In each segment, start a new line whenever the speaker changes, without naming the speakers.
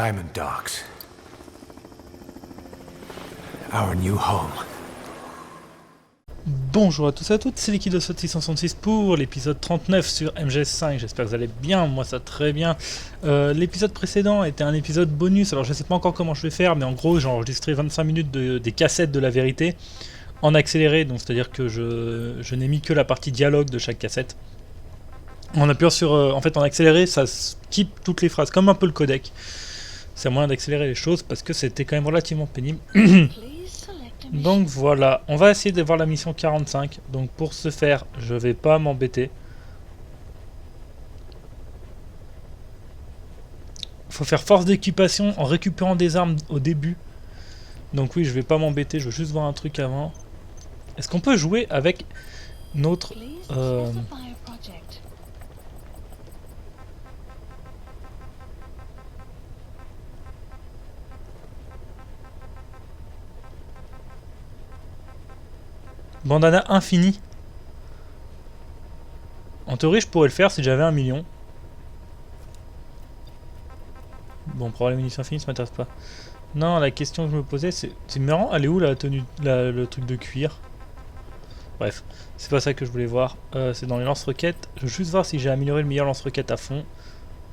Diamond Docks. Our new home.
Bonjour à tous et à toutes, c'est l'équipe de Sot 666 pour l'épisode 39 sur MGS5, j'espère que vous allez bien, moi ça très bien. L'épisode précédent était un épisode bonus, alors je sais pas encore comment je vais faire, mais en gros j'ai enregistré 25 minutes des cassettes de la vérité en accéléré, donc c'est-à-dire que je n'ai mis que la partie dialogue de chaque cassette. En appuyant sur, en fait en accéléré, ça skip toutes les phrases, comme un peu le codec. C'est un moyen d'accélérer les choses parce que c'était quand même relativement pénible. Donc voilà, on va essayer de voir la mission 45. Donc pour ce faire, je vais pas m'embêter. Il faut faire force d'équipation en récupérant des armes au début. Donc oui, je vais pas m'embêter, je veux juste voir un truc avant. Est-ce qu'on peut jouer avec notre... bandana infini. En théorie, je pourrais le faire si j'avais 1 million. Bon, pour avoir les munitions infinies, ça m'intéresse pas. Non, la question que je me posais, c'est marrant, elle est où la tenue, le truc de cuir? Bref, c'est pas ça que je voulais voir. C'est dans les lance-roquettes. Je veux juste voir si j'ai amélioré le meilleur lance-roquette à fond.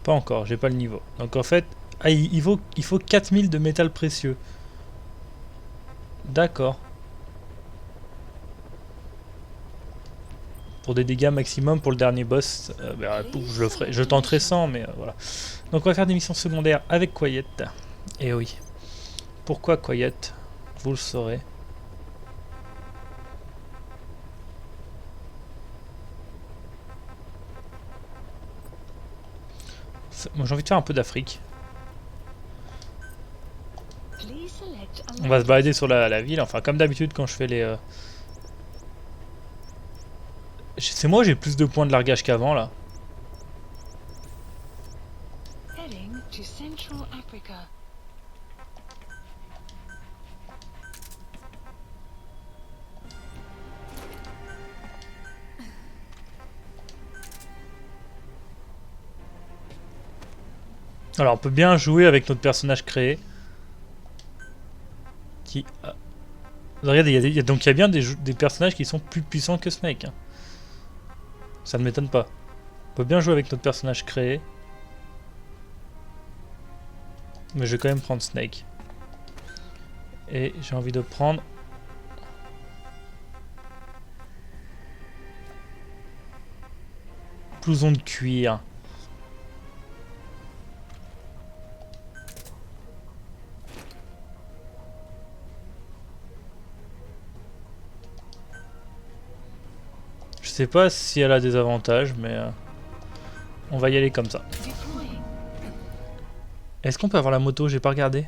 Pas encore, j'ai pas le niveau. Donc en fait, il faut 4000 de métal précieux. D'accord. Pour des dégâts maximum pour le dernier boss, je le ferai, je tenterai 100, mais voilà. Donc on va faire des missions secondaires avec Quiet. Et oui. Pourquoi Quiet? Vous le saurez. Moi j'ai envie de faire un peu d'Afrique. On va se balader sur la ville, enfin comme d'habitude quand je fais les... C'est moi j'ai plus de points de largage qu'avant là. Alors on peut bien jouer avec notre personnage créé. Qui... Regardez, il y a bien des personnages qui sont plus puissants que Snake. Hein. Ça ne m'étonne pas. On peut bien jouer avec notre personnage créé. Mais je vais quand même prendre Snake. Et j'ai envie de prendre... blouson de cuir. Je sais pas si elle a des avantages, mais on va y aller comme ça. Est-ce qu'on peut avoir la moto? J'ai pas regardé.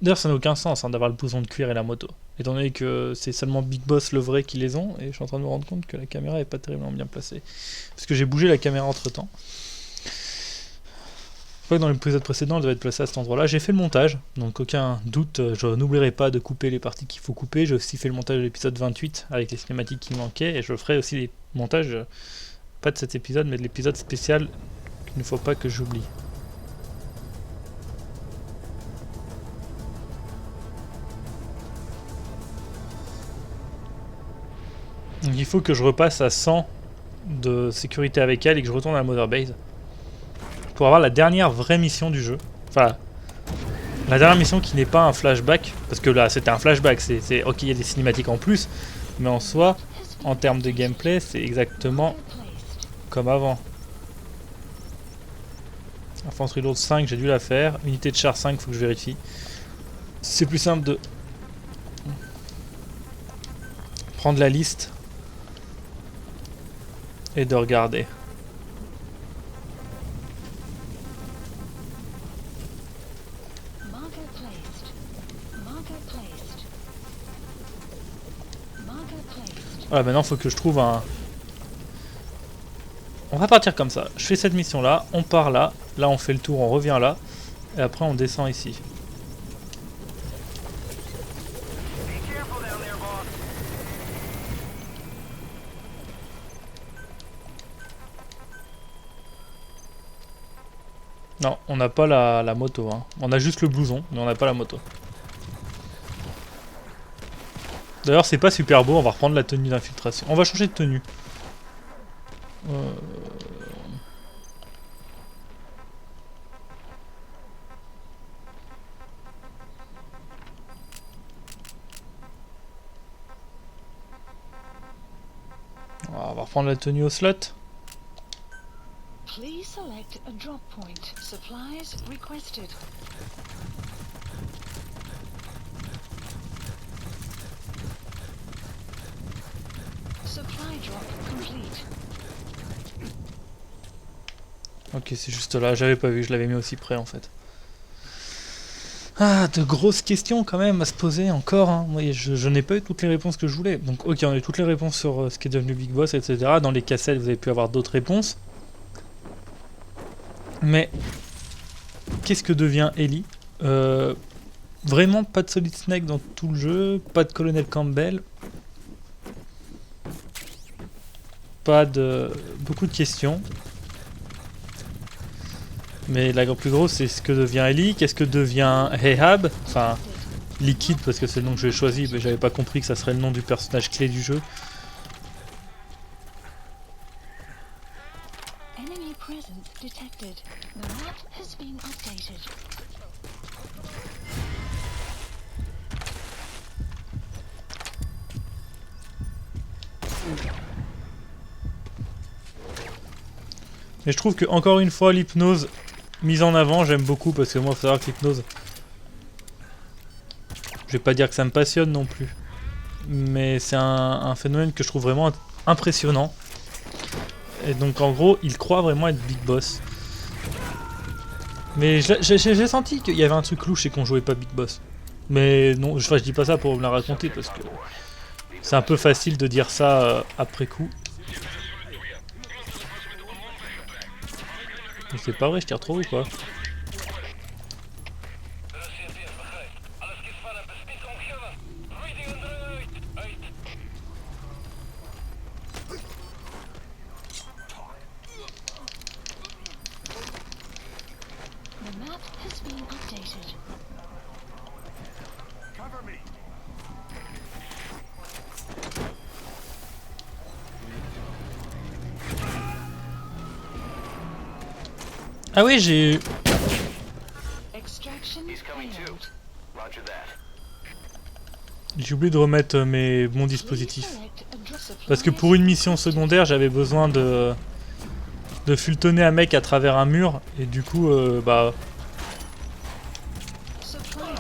D'ailleurs, ça n'a aucun sens hein, d'avoir le blouson de cuir et la moto. Étant donné que c'est seulement Big Boss le vrai qui les ont, et je suis en train de me rendre compte que la caméra est pas terriblement bien placée. Parce que j'ai bougé la caméra entre temps. Je crois que dans l'épisode précédent, elle devait être placée à cet endroit-là. J'ai fait le montage, donc aucun doute, je n'oublierai pas de couper les parties qu'il faut couper. J'ai aussi fait le montage de l'épisode 28 avec les cinématiques qui manquaient, et je ferai aussi les montages, pas de cet épisode, mais de l'épisode spécial qu'il ne faut pas que j'oublie. Donc il faut que je repasse à 100 de sécurité avec elle et que je retourne à la Mother Base. Pour avoir la dernière vraie mission du jeu. Enfin, la dernière mission qui n'est pas un flashback. Parce que là, c'était un flashback. C'est ok, il y a des cinématiques en plus. Mais en soi, en termes de gameplay, c'est exactement comme avant. Infanterie lourde 5, j'ai dû la faire. Unité de char 5, faut que je vérifie. C'est plus simple de prendre la liste et de regarder. Voilà, maintenant il faut que je trouve un... On va partir comme ça. Je fais cette mission là, on part là, là on fait le tour, on revient là, et après on descend ici. Non, on n'a pas la moto. Hein. On a juste le blouson, mais on n'a pas la moto. D'ailleurs, c'est pas super beau, on va reprendre la tenue d'infiltration. On va changer de tenue. On va reprendre la tenue au slot.
Please select a drop point. Supplies requested. Supply drop complete.
Ok, c'est juste là, j'avais pas vu, je l'avais mis aussi près en fait. Ah, de grosses questions quand même à se poser encore. Hein. Oui, je n'ai pas eu toutes les réponses que je voulais. Donc ok, on a eu toutes les réponses sur ce qui est devenu Big Boss, etc. Dans les cassettes, vous avez pu avoir d'autres réponses. Mais qu'est-ce que devient Ellie? Vraiment pas de Solid Snake dans tout le jeu, pas de Colonel Campbell. Pas de... beaucoup de questions. Mais la plus grosse, c'est ce que devient Ellie, qu'est-ce que devient Ahab, enfin Liquid parce que c'est le nom que j'ai choisi, mais j'avais pas compris que ça serait le nom du personnage clé du jeu.
Enemy presence detected. The map has been updated.
Mais je trouve que encore une fois l'hypnose mise en avant, j'aime beaucoup parce que moi, faut savoir que l'hypnose, je vais pas dire que ça me passionne non plus, mais c'est un phénomène que je trouve vraiment impressionnant. Et donc en gros, il croit vraiment être Big Boss. Mais j'ai senti qu'il y avait un truc louche et qu'on jouait pas Big Boss. Mais non, je dis pas ça pour me la raconter parce que c'est un peu facile de dire ça après coup. Mais c'est pas vrai, je tire trop ou quoi?
The map has been updated.
Ah oui, j'ai...
Extraction failed.
J'ai oublié de remettre mon
Please
dispositif.
select a drop supply.
Parce que pour une mission secondaire, j'avais besoin de fultonner un mec à travers un mur. Et du coup, bah...
Supply drop.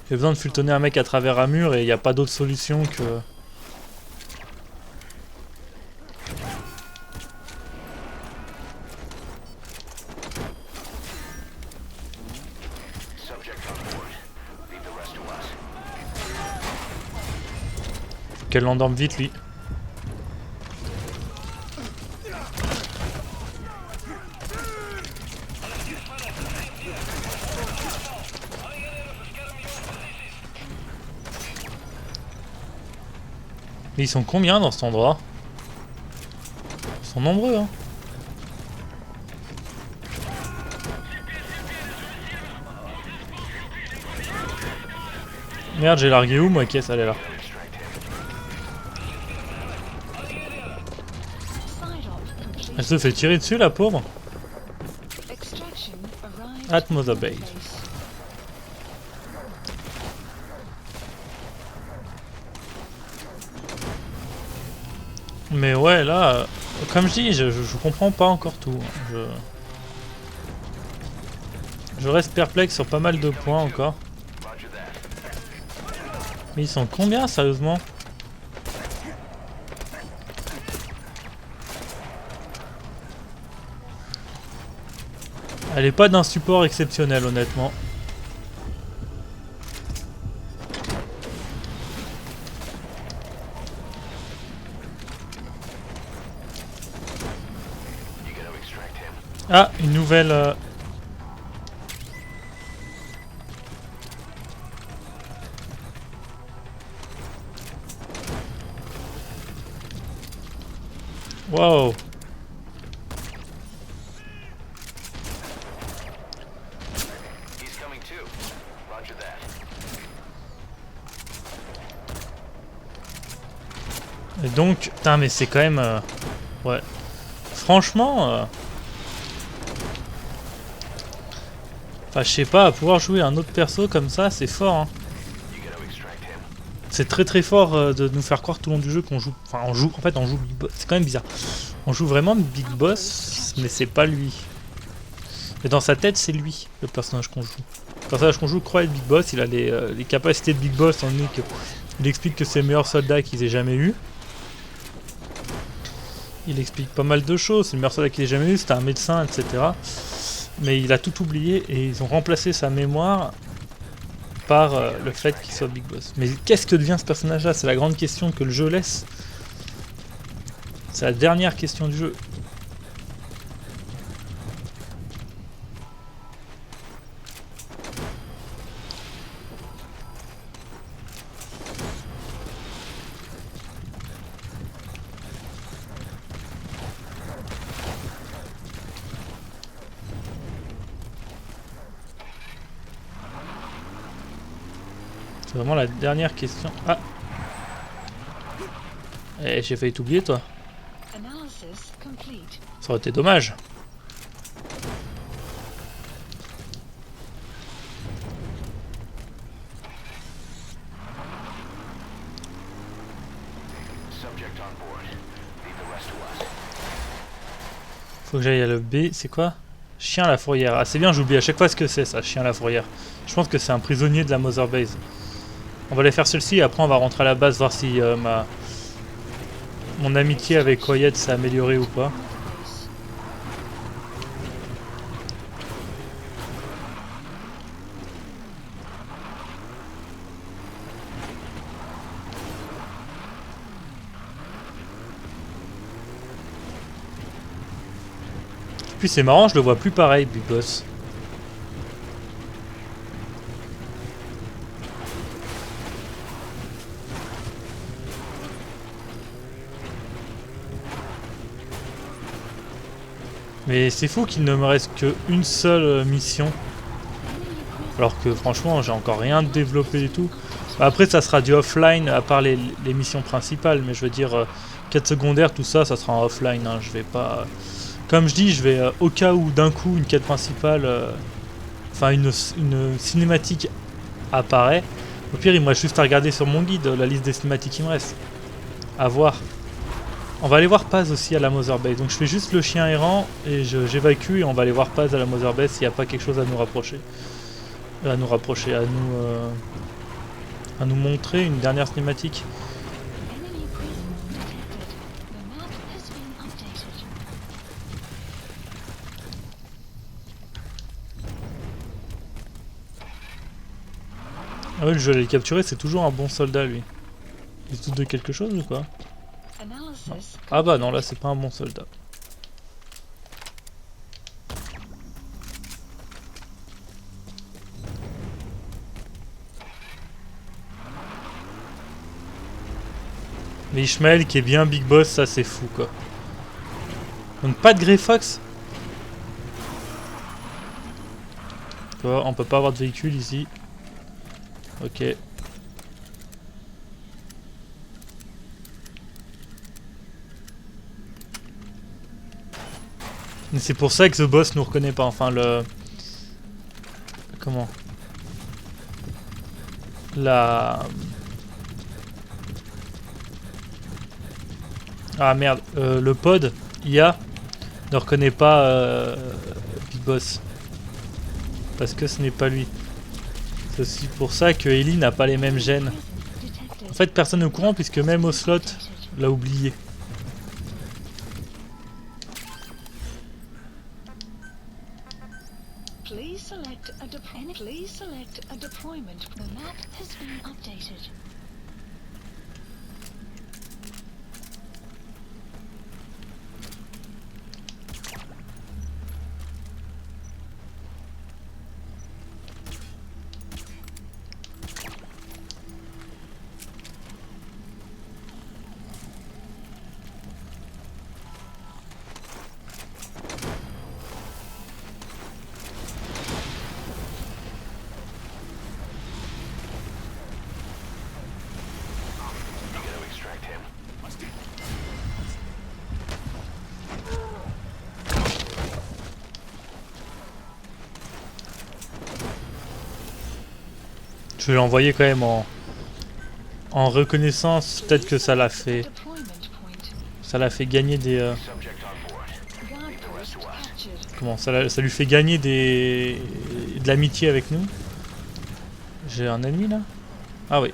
J'ai besoin de fultonner un mec à travers un mur et il n'y a pas d'autre solution que... Faut qu'elle l'endorme vite, lui. Mais ils sont combien dans cet endroit? Ils sont nombreux, hein. Merde, j'ai largué où, moi? Qu'est-ce, elle est là.
Side op complete.
Elle se fait tirer dessus, la pauvre.
Extraction arrived.
At Mother Base.
Base.
Mais ouais, là, comme je dis, je comprends pas encore tout. Je reste perplexe sur pas mal de points encore. Mais ils sont combien, sérieusement? Elle est pas d'un support exceptionnel, honnêtement. Ah, une nouvelle... Wow.
He's coming too. Roger that.
Et donc, putain, mais c'est quand même... ouais. Franchement... enfin, je sais pas, pouvoir jouer un autre perso comme ça, c'est fort. Hein.
You gotta extract him.
C'est très très fort de nous faire croire tout le long du jeu qu'on joue... Enfin, on joue Big Boss. C'est quand même bizarre. On joue vraiment Big Boss, mais c'est pas lui. Et dans sa tête, c'est lui, le personnage qu'on joue. Le personnage qu'on joue croit être Big Boss, il a les capacités de Big Boss, étant donné qu'il explique que c'est le meilleur soldat qu'ils aient jamais eu. Il explique pas mal de choses, c'est le meilleur soldat qu'il ait jamais eu, c'était un médecin, etc. Mais il a tout oublié et ils ont remplacé sa mémoire par le fait qu'il soit Big Boss. Mais qu'est-ce que devient ce personnage-là? C'est la grande question que le jeu laisse. C'est la dernière question du jeu. C'est vraiment la dernière question. Ah! Eh, j'ai failli t'oublier, toi.
Analysis complete.
Ça aurait été dommage.
Subject on board. Leave the rest to us.
Faut que j'aille à le B. C'est quoi? Chien à la fourrière. Ah, c'est bien, j'oublie à chaque fois ce que c'est, ça, chien à la fourrière. Je pense que c'est un prisonnier de la Mother Base. On va aller faire celle-ci et après on va rentrer à la base voir si mon amitié avec Coyette s'est améliorée ou pas. Puis c'est marrant, je le vois plus pareil, Big Boss. Mais c'est fou qu'il ne me reste qu'une seule mission. Alors que franchement, j'ai encore rien développé et tout. Après, ça sera du offline, à part les missions principales. Mais je veux dire, quête secondaire, tout ça, ça sera en offline. Hein. Je vais pas... Comme je dis, je vais au cas où d'un coup une quête principale... Enfin, une cinématique apparaît. Au pire, il me reste juste à regarder sur mon guide la liste des cinématiques qui me reste. À voir. On va aller voir Paz aussi à la Mother Base. Donc je fais juste le chien errant et j'évacue et on va aller voir Paz à la Mother Base s'il n'y a pas quelque chose à nous rapprocher. À nous montrer une dernière cinématique.
Enemy prison detected. The map has been updated.
Ah oui, je vais aller le capturer, c'est toujours un bon soldat lui. Il se doute de quelque chose ou quoi?
Analysis
Ah bah non, là c'est pas un bon soldat. Mais Ishmael qui est bien Big Boss, ça c'est fou quoi. Donc pas de Grey Fox. Quoi, on peut pas avoir de véhicule ici. Ok. Mais c'est pour ça que The Boss nous reconnaît pas. Enfin le... Comment? Ah merde, le pod IA ne reconnaît pas Big Boss. Parce que ce n'est pas lui. C'est aussi pour ça que Ellie n'a pas les mêmes gènes.
detected.
En fait, personne n'est au courant puisque même Ocelot l'a oublié.
Please select a deployment. Please select a deployment. The map has been updated.
Je vais l'envoyer quand même en reconnaissance. Peut-être que ça l'a fait.
Deployment point.
Ça l'a fait gagner des.
Subject on board.
Guard
Lead the rest
post
to us.
captured.
Comment ça lui fait gagner de l'amitié avec nous. J'ai un ennemi là? Ah oui.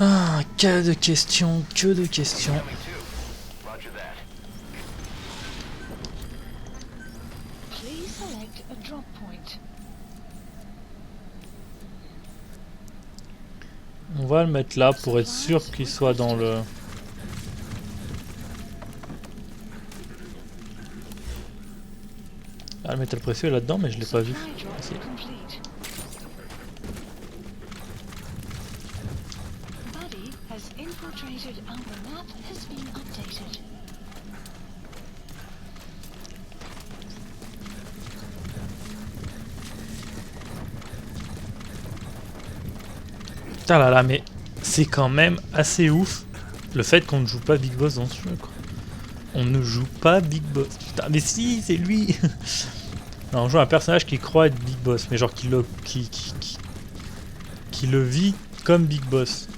Ah, que de questions, que de questions.
Coming too. Roger that.
Please select a drop point.
On va le mettre là pour être sûr qu'il soit dans le... Ah, le métal précieux est là-dedans, mais je l'ai pas vu.
Supply drop
Si.
complete. Buddy has infiltrated and the map has been updated.
Putain là là, mais c'est quand même assez ouf le fait qu'on ne joue pas Big Boss dans ce jeu, quoi. On ne joue pas Big Boss. Putain, mais si, c'est lui. Non, on joue un personnage qui croit être Big Boss, mais genre qui le vit comme Big Boss.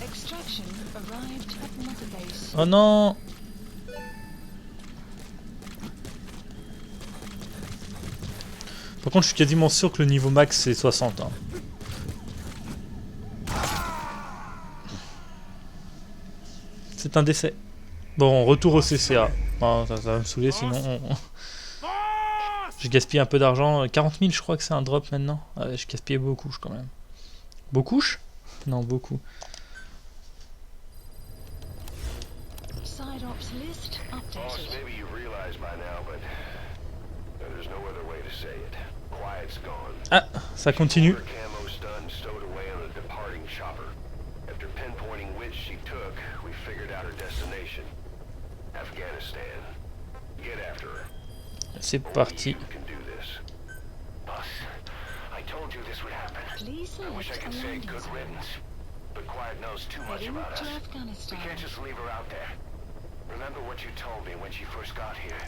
Extraction arrived at Mother Base.
Oh non. Par contre, je suis quasiment sûr que le niveau max c'est 60. Hein. C'est un décès. Bon, retour au CCA. Oh, ça va me saouler sinon. J'ai gaspillé un peu d'argent. 40 000, je crois que c'est un drop maintenant. Ah ouais, j'ai gaspillé beaucoup quand même. Beaucoup? Non, beaucoup.
Side ops list
Boss,
updated.
maybe you realize by now, but there's no other way to say it. Quiet's gone.
Ah, ça continue.
Her camo stun stowed away on a departing chopper. After pinpointing which she took, we figured out her destination. Afghanistan. Get after her.
C'est parti.
You can do this. Boss, I told you this would happen.
Please
I wish I
select a
could say
landing
good
zone.
riddance, but Quiet knows too much
Heading
about
to
us. We
Afghanistan.
can't just leave her out there. Remember what you told me when she first got here.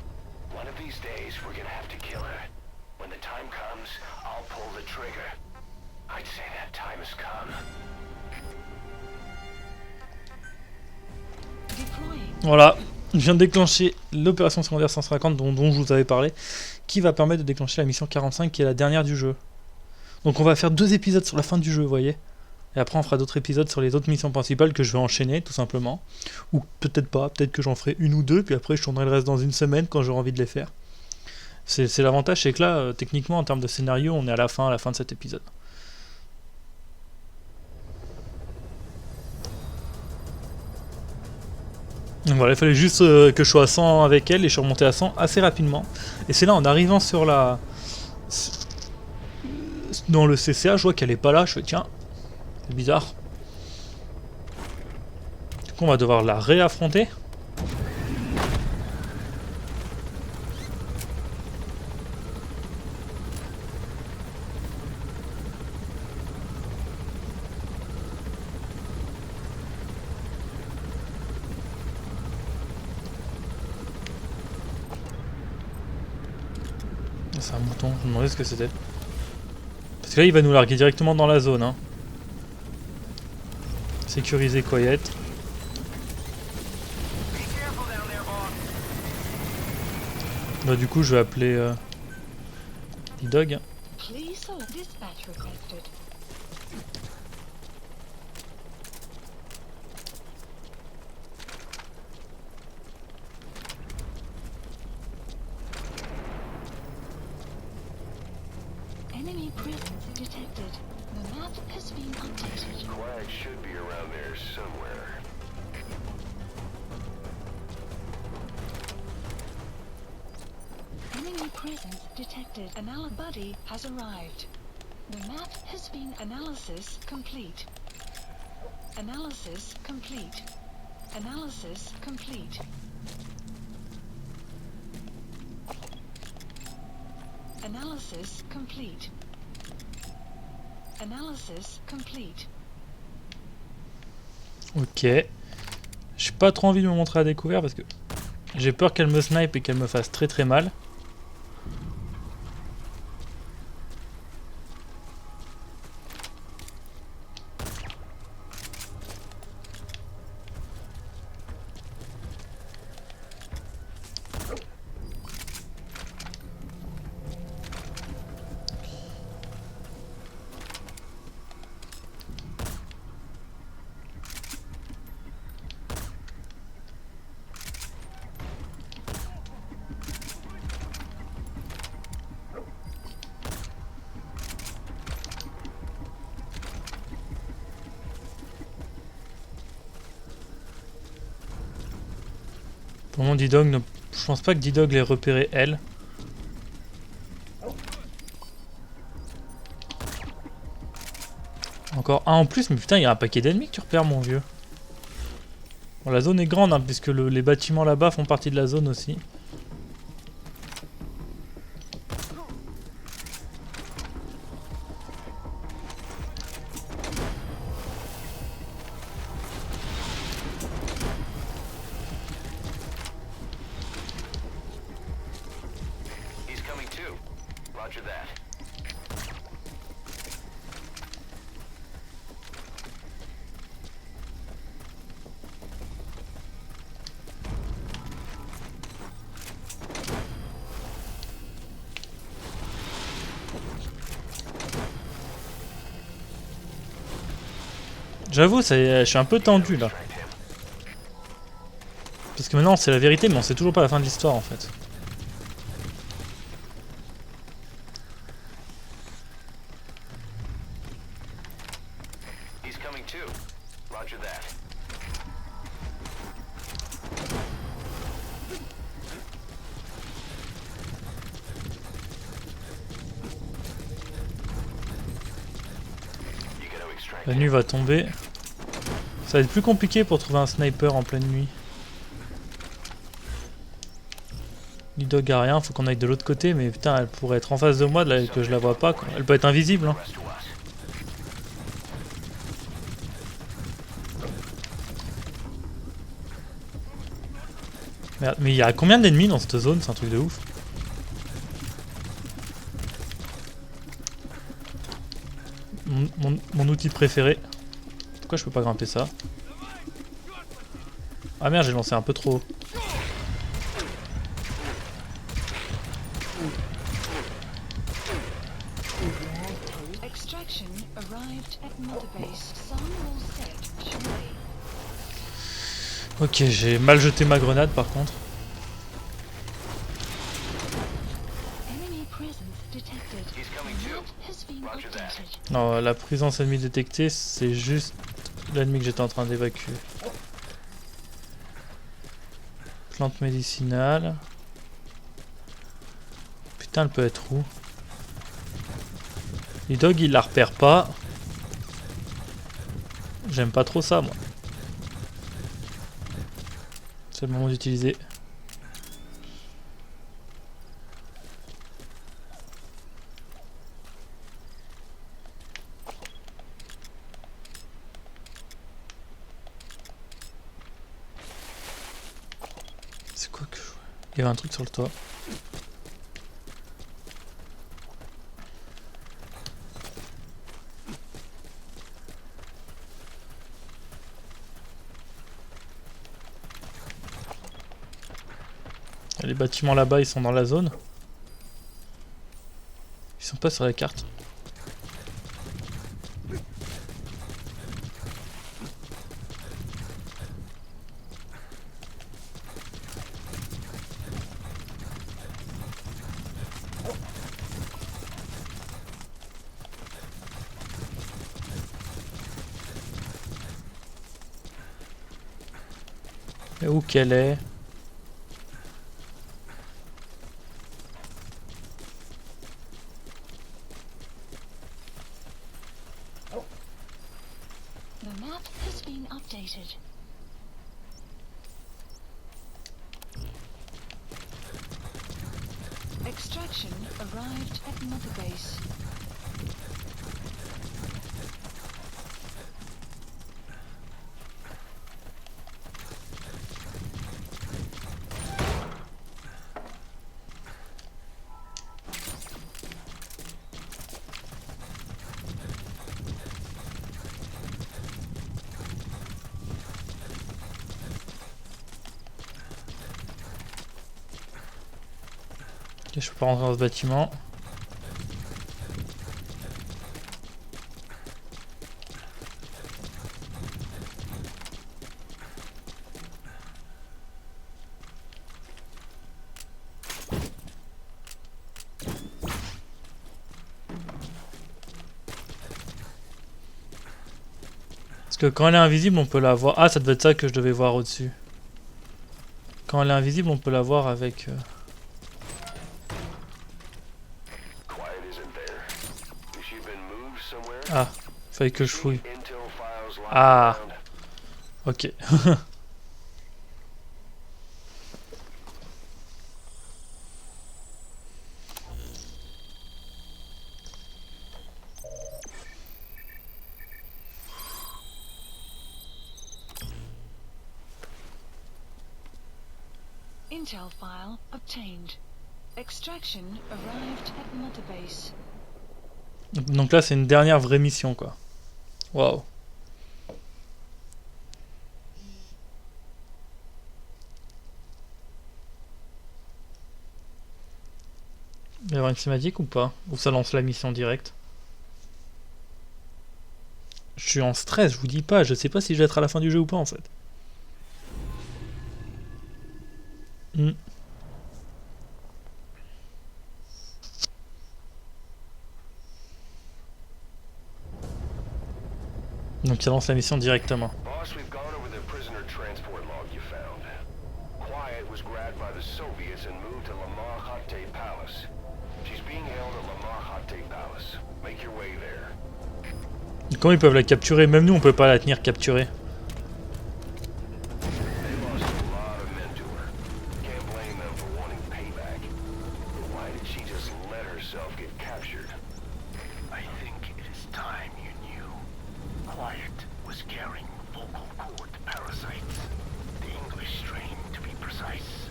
One of these days, we're gonna have to kill her. When the time comes, I'll pull the trigger. I'd say that time has come.
Deploying.
Voilà, je viens de déclencher l'opération secondaire 150 dont je vous avais parlé, qui va permettre de déclencher la mission 45 qui est la dernière du jeu. Donc on va faire 2 épisodes sur la fin du jeu, vous voyez. Et après on fera d'autres épisodes sur les autres missions principales que je vais enchaîner tout simplement. Ou peut-être pas, peut-être que j'en ferai 1 ou 2, puis après je tournerai le reste dans une semaine quand j'aurai envie de les faire. C'est l'avantage, c'est que là, techniquement en termes de scénario, on est à la fin de cet épisode. Donc voilà, il fallait juste que je sois à 100 avec elle et je suis remonté à 100 assez rapidement. Et c'est là en arrivant sur la... dans le CCA, je vois qu'elle est pas là, je fais tiens, c'est bizarre. Du coup on va devoir la réaffronter. C'est un mouton, je me demandais ce que c'était. Parce que là il va nous larguer directement dans la zone. Hein. Sécuriser Quiet. Bah, du coup je vais appeler D-Dog.
Please select dispatch requested. Enemy presence detected. The map has been updated.
Quiet should be around there somewhere.
Enemy presence detected. Buddy has arrived. The map has been analysis complete. Analysis complete. Analysis complete. Analysis complete. Analysis complete.
Ok. J'ai pas trop envie de me montrer à découvert parce que j'ai peur qu'elle me snipe et qu'elle me fasse très très mal. Pour mon D-Dog, je pense pas que D-Dog l'ait repéré elle. Encore un en plus, mais putain, il y a un paquet d'ennemis que tu repères, mon vieux. Bon, la zone est grande, hein, puisque les bâtiments là-bas font partie de la zone aussi.
He's coming too. Roger that.
J'avoue, je suis un peu tendu là. Parce que maintenant c'est la vérité, mais on sait toujours pas la fin de l'histoire en fait.
He's coming too. Roger that. You gotta extract
La
him.
nuit va tomber. Ça va être plus compliqué pour trouver un sniper en pleine nuit. D-Dog a rien, faut qu'on aille de l'autre côté, mais putain, elle pourrait être en face de moi, là, que je la vois pas, quoi. Elle peut être invisible, hein.
Rest to us.
Merde, mais il y a combien d'ennemis dans cette zone? C'est un truc de ouf. Mon outil préféré. Pourquoi je peux pas grimper ça? Ah merde, j'ai lancé un peu trop haut.
Extraction arrived at Mother Base. Sun will set shortly.
Ok, j'ai mal jeté ma grenade par contre.
Enemy presence detected.
He's coming too.
Map has been
Roger that.
updated.
Non, la présence ennemie détectée, c'est juste l'ennemi que j'étais en train d'évacuer. Plante médicinale. Putain, elle peut être où? Les dogs, il la repère pas. J'aime pas trop ça, moi. C'est le moment d'utiliser. C'est quoi que je... Il y avait un truc sur le toit. Les bâtiments là-bas, ils sont dans la zone. Ils sont pas sur la carte. Et où qu'elle est?
The map has been updated. Extraction arrived at Mother Base.
Ok, je peux pas rentrer dans ce bâtiment. Parce que quand elle est invisible, on peut la voir. Ah, ça devait être ça que je devais voir au-dessus. Quand elle est invisible, on peut la voir avec...
Quiet isn't there. If she'd been moved somewhere,
Ah, fallait que je fouille.
intel files lying
Ah.
around.
Ok.
Intel file obtained. Extraction arrived at Mother Base.
Donc là, c'est une dernière vraie mission, quoi. Waouh. Il va y avoir une cinématique ou pas? Ou ça lance la mission directe? Je suis en stress, je vous dis pas, je sais pas si je vais être à la fin du jeu ou pas en fait. Hmm. Donc ça lance la mission directement.
Boss, we've gone over the prisoner transport log you found. Quiet was grabbed by the Soviets and moved to Lamar Khatte Palace. She's being held at Lamar Khatte Palace. Make your way there.
Comment ils peuvent la capturer? Même nous on peut pas la tenir capturée.
They lost a lot of men to her. Can't blame them for wanting payback. But why did she just let herself get captured? I think it is time you knew. Quiet was carrying vocal cord parasites. The English strain, to be precise.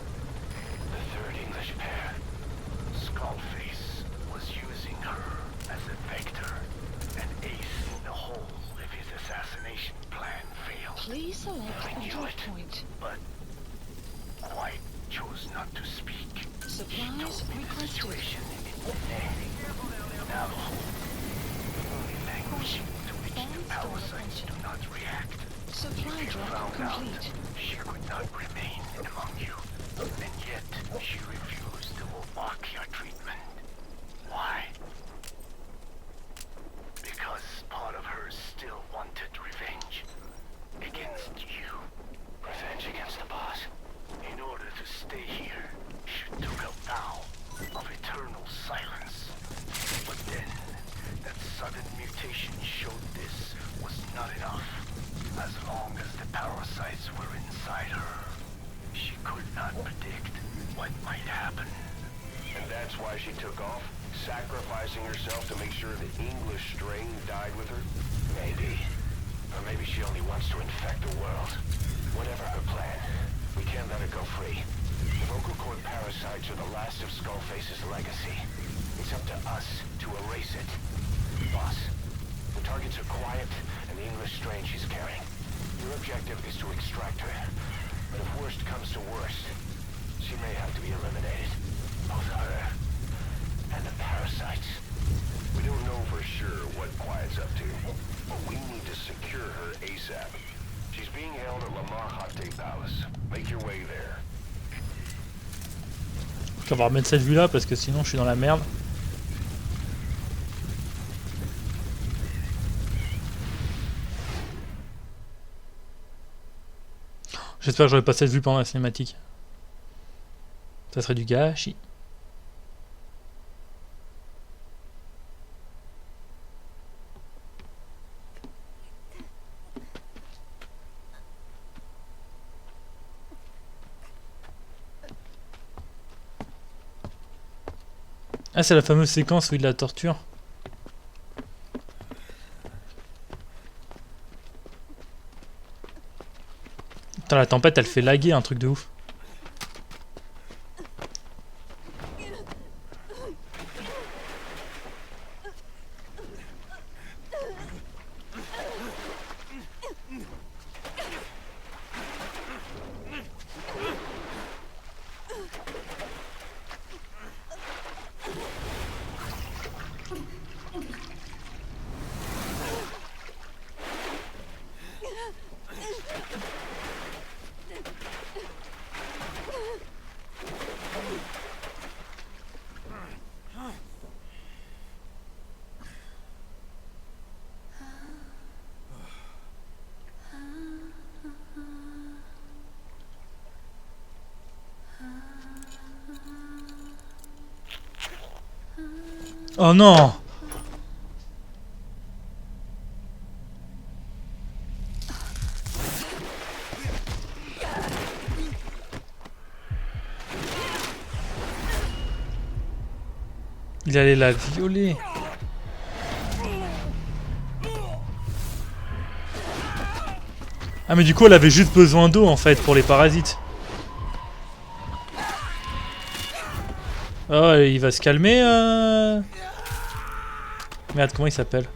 The third English pair. Skullface was using her as a vector, an ace in the hole if his assassination plan failed.
Please select
I
a
knew
drop
it.
point.
But Quiet chose not to speak. She
Supplies
told me the
requested.
situation in now, the only language to which the parasites do not react.
Supply drop
Found out
complete.
she could not remain among you, and yet she refused the Wolbachia treatment. Why? Because part of her still wanted revenge against you. Revenge against the boss? In order to stay here, she took a vow of eternal silence. But then, that sudden mutation showed this was not enough. As long as the parasites were inside her, she could not predict what might happen. And that's why she took off, sacrificing herself to make sure the English strain died with her? Maybe. Or maybe she only wants to infect the world. Whatever her plan, we can't let her go free. The vocal cord parasites are the last of Skullface's legacy. It's up to us to erase it. Boss, the targets are Quiet and the English strain she's carrying. Your objective is to extract her. But if worst comes to worst, she may have to be eliminated. Both her and the parasites. We don't know for sure what Quiet's up to, but we need to secure her ASAP. She's being held at Lamar Khatte Palace. Make your way there.
Je vais remettre cette vue là parce que sinon je suis dans la merde. J'espère que j'aurai pas cette vue pendant la cinématique. Ça serait du gâchis. Ah, c'est la fameuse séquence où il la torture. Putain, la tempête, elle fait laguer un truc de ouf. Oh non! Il allait la violer. Ah mais du coup elle avait juste besoin d'eau en fait pour les parasites. Oh il va se calmer Merde comment il s'appelle?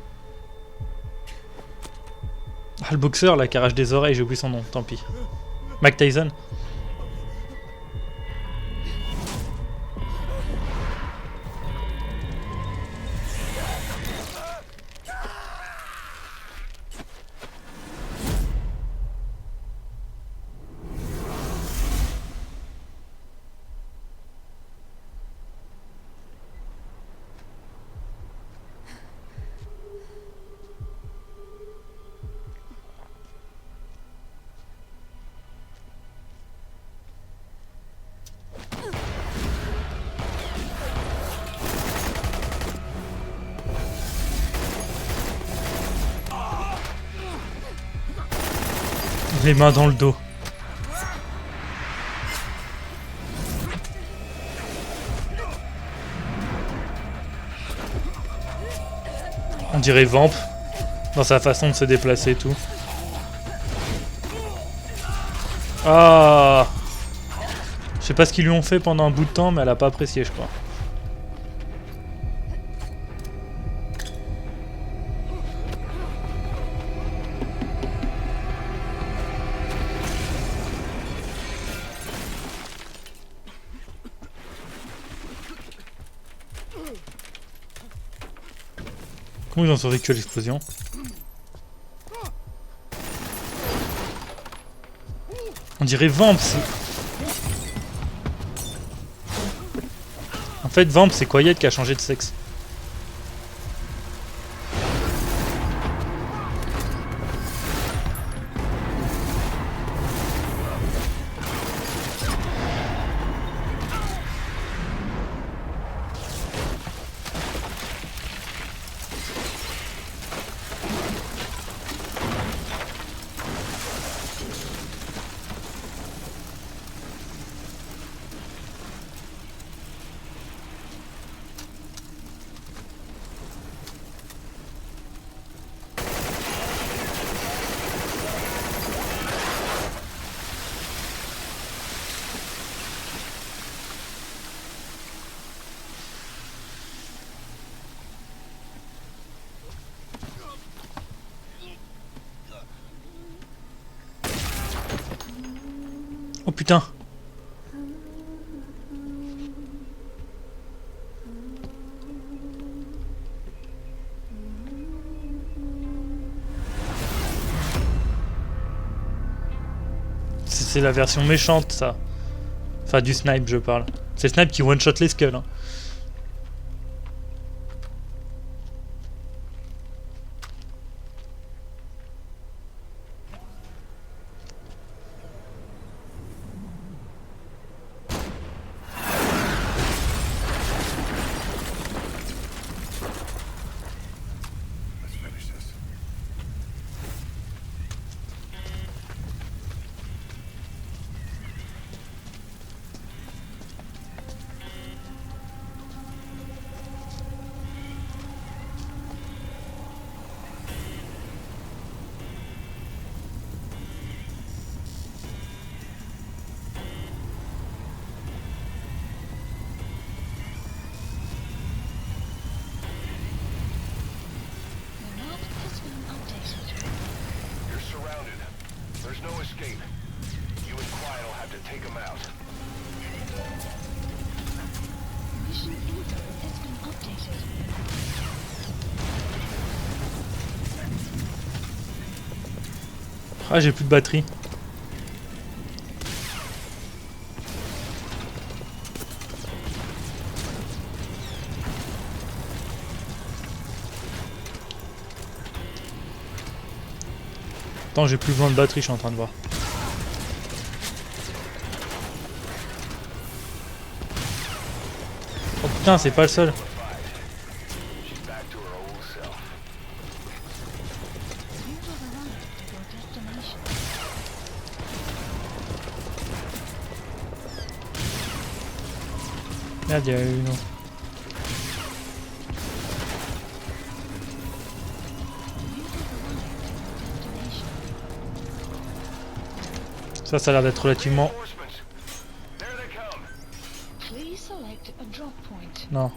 Ah le boxeur là qui arrache des oreilles, j'ai oublié son nom, tant pis. Mike Tyson. Les mains dans le dos. On dirait Vamp dans sa façon de se déplacer et tout. Ah, je sais pas ce qu'ils lui ont fait pendant un bout de temps, mais elle a pas apprécié, je crois. Comment ils ont survécu à l'explosion? On dirait Vamp. En fait, Vamp, c'est Quiet qui a changé de sexe. Oh putain. C'est la version méchante ça. Enfin du snipe je parle. C'est snipe qui one shot les skulls. Hein.
The map has been updated.
You're surrounded. There's no escape. You and Quiet will have to take him out.
Mission info has been updated.
Ah j'ai plus de batterie. Attends, j'ai plus besoin de batterie, je suis en train de voir. Oh putain, c'est pas le seul. Merde, il y a une autre. Ça a l'air d'être relativement...
Reinforcements. There they come.
Please select a drop point.
Non.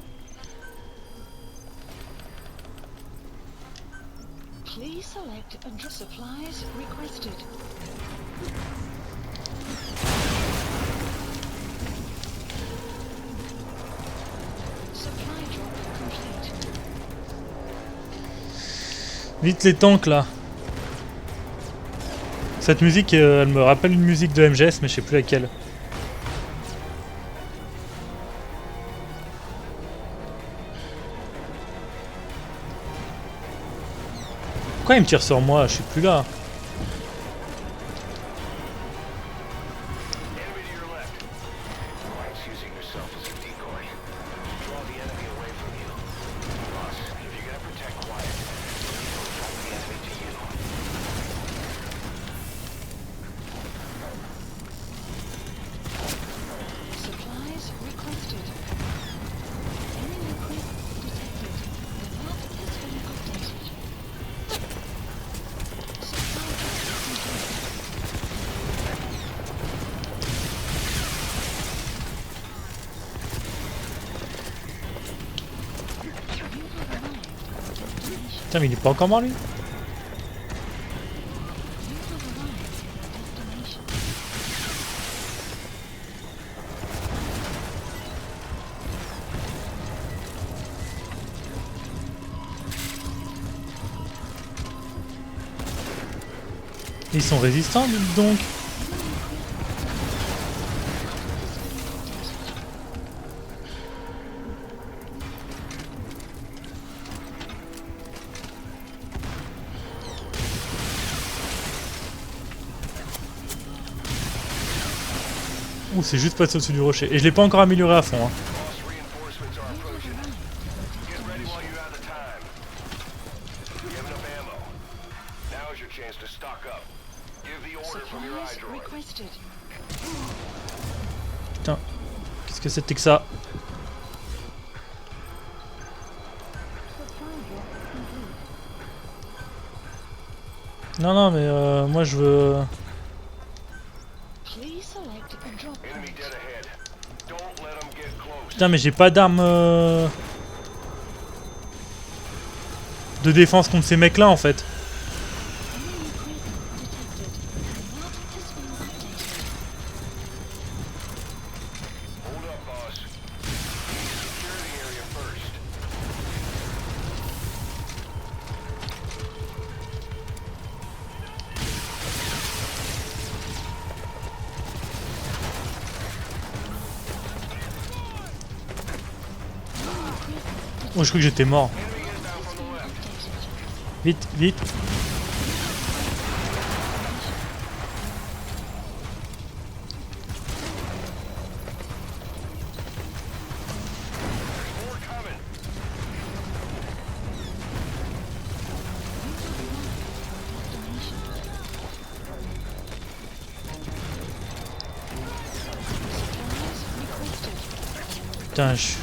Please select a drop. Supplies requested. Supply drop complete.
Vite les tanks là. Cette musique, elle me rappelle une musique de MGS, mais je sais plus laquelle. Pourquoi il me tire sur moi? Je suis plus là.
Enemy to your left. Quiet's using herself as a decoy. Draw the enemy away from you. Boss, if you're gonna protect Quiet, don't attract the enemy to you.
Supplies requested. Enemy creep detected. The map has been updated. Supply drop complete. You have arrived at destination.
Putain, mais il est pas encore mort lui?
You have arrived at destination.
Ils sont résistants, dites donc. Ouh, c'est juste passé au-dessus du rocher. Et je l'ai pas encore amélioré à fond. Hein.
Boss, reinforcements are approaching. Get ready while you have the time. You have enough ammo. Now is your chance to stock up. Give the order from your eye
Supplies
droid.
requested.
Putain, qu'est-ce que c'était que ça?
Supply drop complete.
Non, non, mais moi je veux...
Please select a drop
Enemy
point.
dead ahead. Don't let them get close.
Putain, mais j'ai pas d'arme de défense contre ces mecs-là en fait.
Enemy creep detected. The map has been updated.
Hold up, boss. Secure the area first.
Oh, je crois que j'étais mort.
Enemy inbound from the left.
Updated.
Vite, vite.
More coming.
Supplies requested.
Putain, je...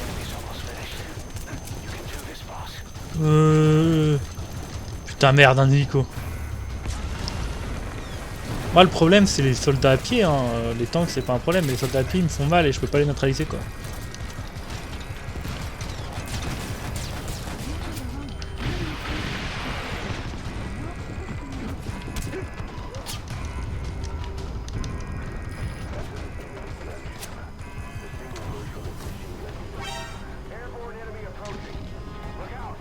Enemy's almost finished. You can do this, boss.
Putain, merde, un hélico. Moi, le problème, c'est les soldats à pied. Hein. Les tanks, c'est pas un problème, mais les soldats à pied, ils me font mal et je peux pas les neutraliser, quoi.
Airborne enemy approaching. Look out.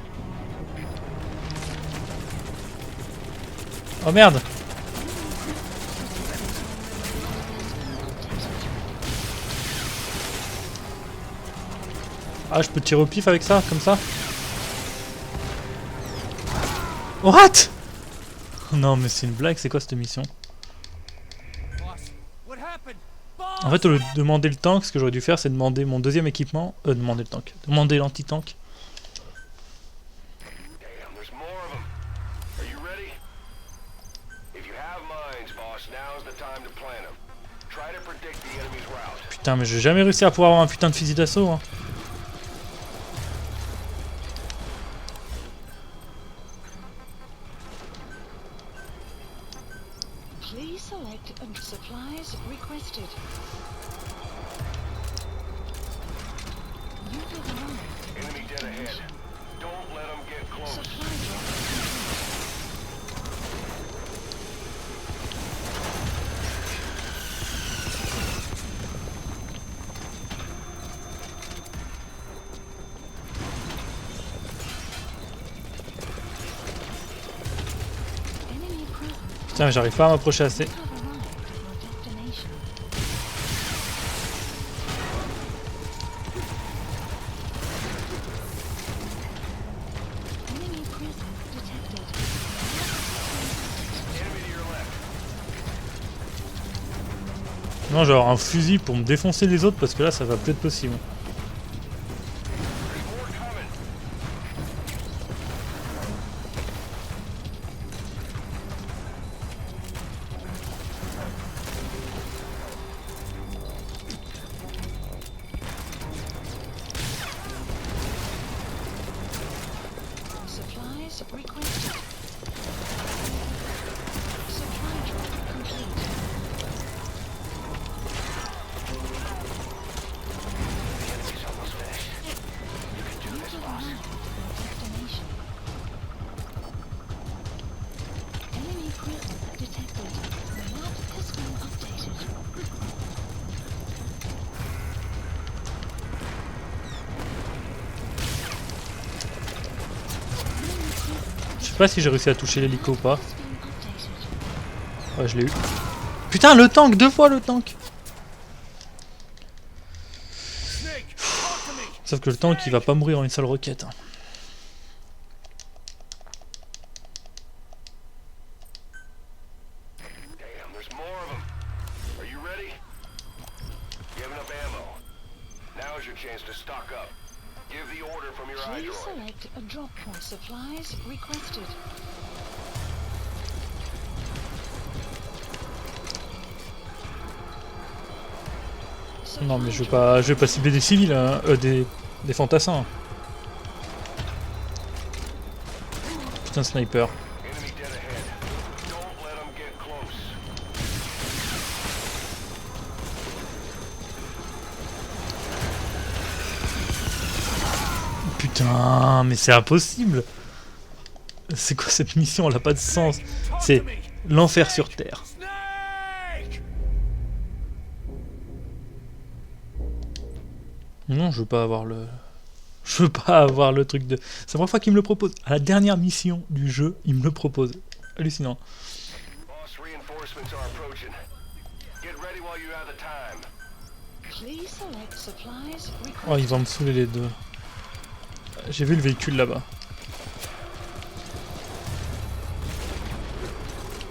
Oh merde! Ah, je peux tirer au pif avec ça, comme ça? What? Non, mais c'est une blague, c'est quoi cette mission?
Boss, what happened? Boss!
En fait, au lieu de demander le tank, ce que j'aurais dû faire, c'est demander mon deuxième équipement. Demander le tank. Demander l'anti-tank.
Damn, there's more of them. Are you ready? If you have mines, boss, now's the time to plant them. Try to predict the enemy's route.
Putain, mais je vais jamais réussir à pouvoir avoir un putain de fusil d'assaut. Hein.
Please select supplies requested. You have arrived.
Enemy dead ahead. Don't let them get close.
Supply drop complete. Enemy present.
Putain, mais j'arrive pas à m'approcher assez.
You have arrived at your destination. Enemy present detected.
Enemy to your left.
Non, je vais avoir un fusil pour me défoncer les autres parce que là, ça va plus être possible.
There's more coming.
Supplies requested. Supply drop complete.
The enemy's almost finished. You can do
You
this,
have
boss.
arrived at your destination. Enemy present detected. The map has been updated. Enemy present
Je sais pas si j'ai réussi à toucher l'hélico ou pas.
has been updated.
Ouais, je l'ai eu. Putain, le tank! 2 fois le tank! Sauf que le tank, il va pas mourir en une seule roquette. Hein.
Damn, there's more of them. Are you ready? You have enough ammo. Now's your chance to stock up. Give the order from your
Please
iDroid.
select a drop point. Supplies requested.
Non, mais je vais pas cibler des civils, hein. Des fantassins. Putain, sniper.
Enemy dead ahead. Don't let them get close.
Putain, mais c'est impossible. C'est quoi cette mission? Elle a pas de sens. C'est l'enfer sur Terre. Non, je veux pas avoir le... Je veux pas avoir le truc de... C'est la première fois qu'il me le propose. À la dernière mission du jeu, il me le propose. Hallucinant.
Boss, reinforcements are approaching. Get ready while you have the time.
Please select supplies
Oh,
requested.
il va me saouler les deux. J'ai vu le véhicule là-bas.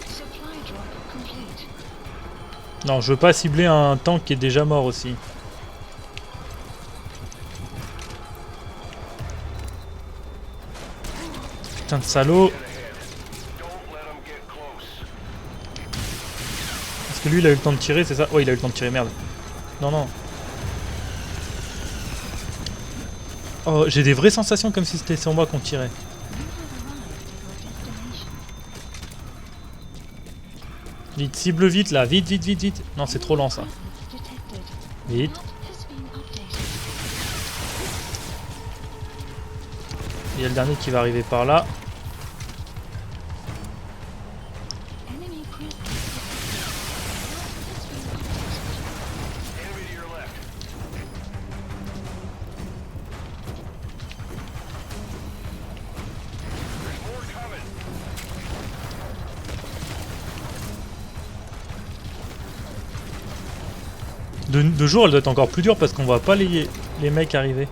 Supply drop complete.
Non, je veux pas cibler un tank qui est déjà mort aussi. Putain de salaud.
Get ahead. Don't let them get close.
Parce que lui, il a eu le temps de tirer, c'est ça? Ouais, il a eu le temps de tirer, merde. Non, non. Oh, j'ai des vraies sensations comme si c'était sur moi qu'on tirait.
You have arrived at your destination.
Vite, cible vite là, vite, vite, vite, vite. Non, c'est trop lent ça.
Detected.
Vite.
Map has been updated.
Il y a le dernier qui va arriver par là.
Enemy present detected. Map has been updated.
Enemy to your left. There's more coming.
De jour, elle doit être encore plus dure parce qu'on voit pas les mecs arriver.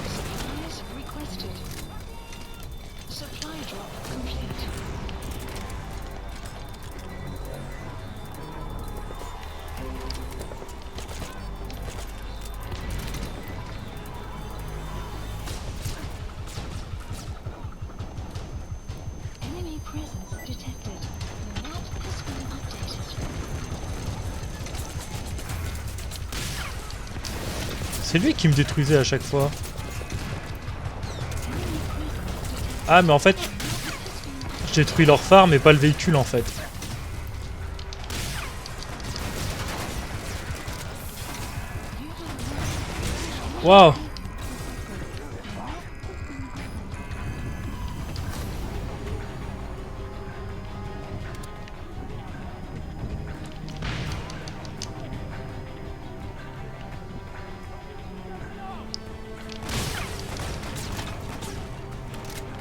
Supplies requested. Supply drop complete.
C'est lui qui me détruisait à chaque fois. Ah mais en fait, je détruis leur phare mais pas le véhicule en fait. Waouh.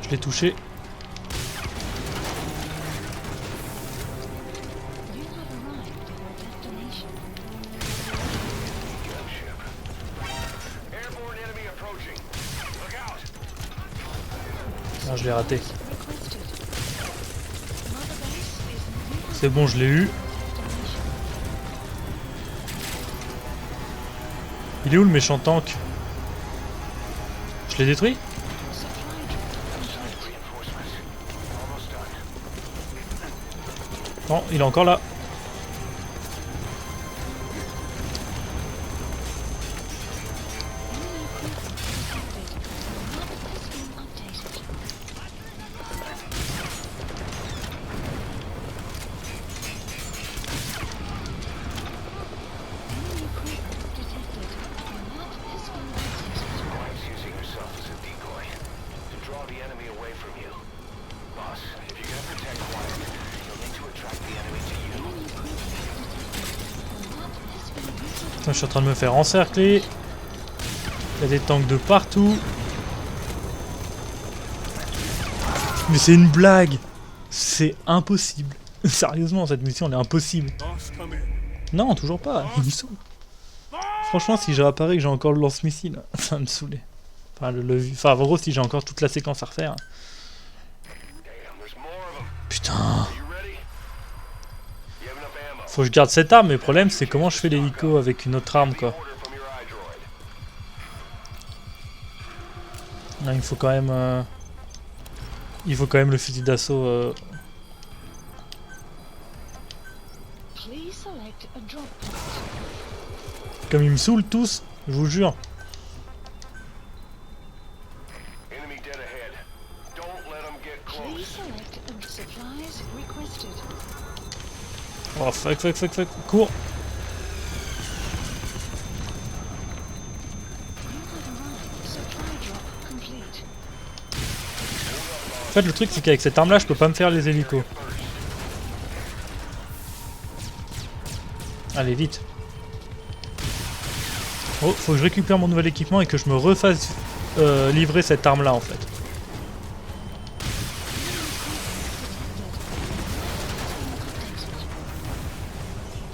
Je l'ai touché. Ah, je l'ai raté. C'est bon, je l'ai eu. Il est où le méchant tank? Je l'ai détruit? Non, il est encore là. Putain, je suis en train de me faire encercler. Il y a des tanks de partout. Mais c'est une blague. C'est impossible. Sérieusement, cette mission elle est impossible. Non, toujours pas. Il me saoule. Franchement, si je réapparais que j'ai encore le lance-missile, ça va me saouler. Enfin, en gros, si j'ai encore toute la séquence à refaire. Putain. Faut que je garde cette arme, mais le problème c'est comment je fais l'hélico avec une autre arme quoi. Là, il faut quand même le fusil d'assaut. Comme ils me saoulent tous, je vous jure. Oh fuck, cours. En fait le truc c'est qu'avec cette arme là je peux pas me faire les hélicos. Allez vite. Oh, faut que je récupère mon nouvel équipement et que je me refasse livrer cette arme là en fait.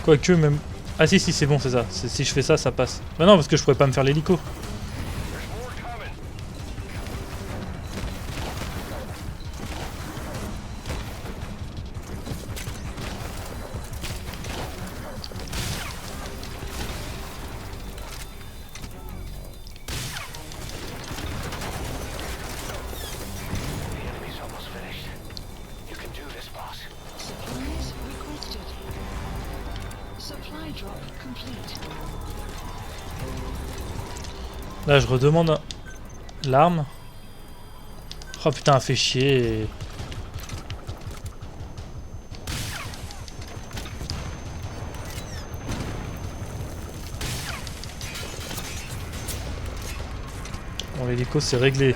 Quoique même... Ah si c'est bon c'est ça. Si je fais ça, ça passe. Bah non parce que je pourrais pas me faire l'hélico. Là je redemande l'arme. Oh putain, fait chier. Bon, l'hélico c'est réglé.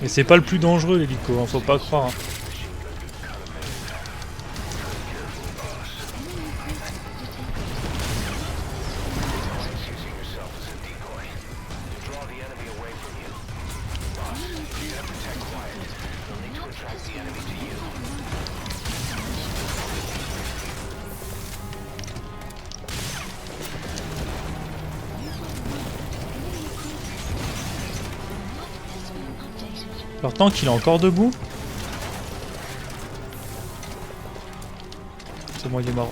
Mais c'est pas le plus dangereux l'hélico, hein, faut pas croire. Hein. Leur tank il est encore debout. C'est bon, il est mort.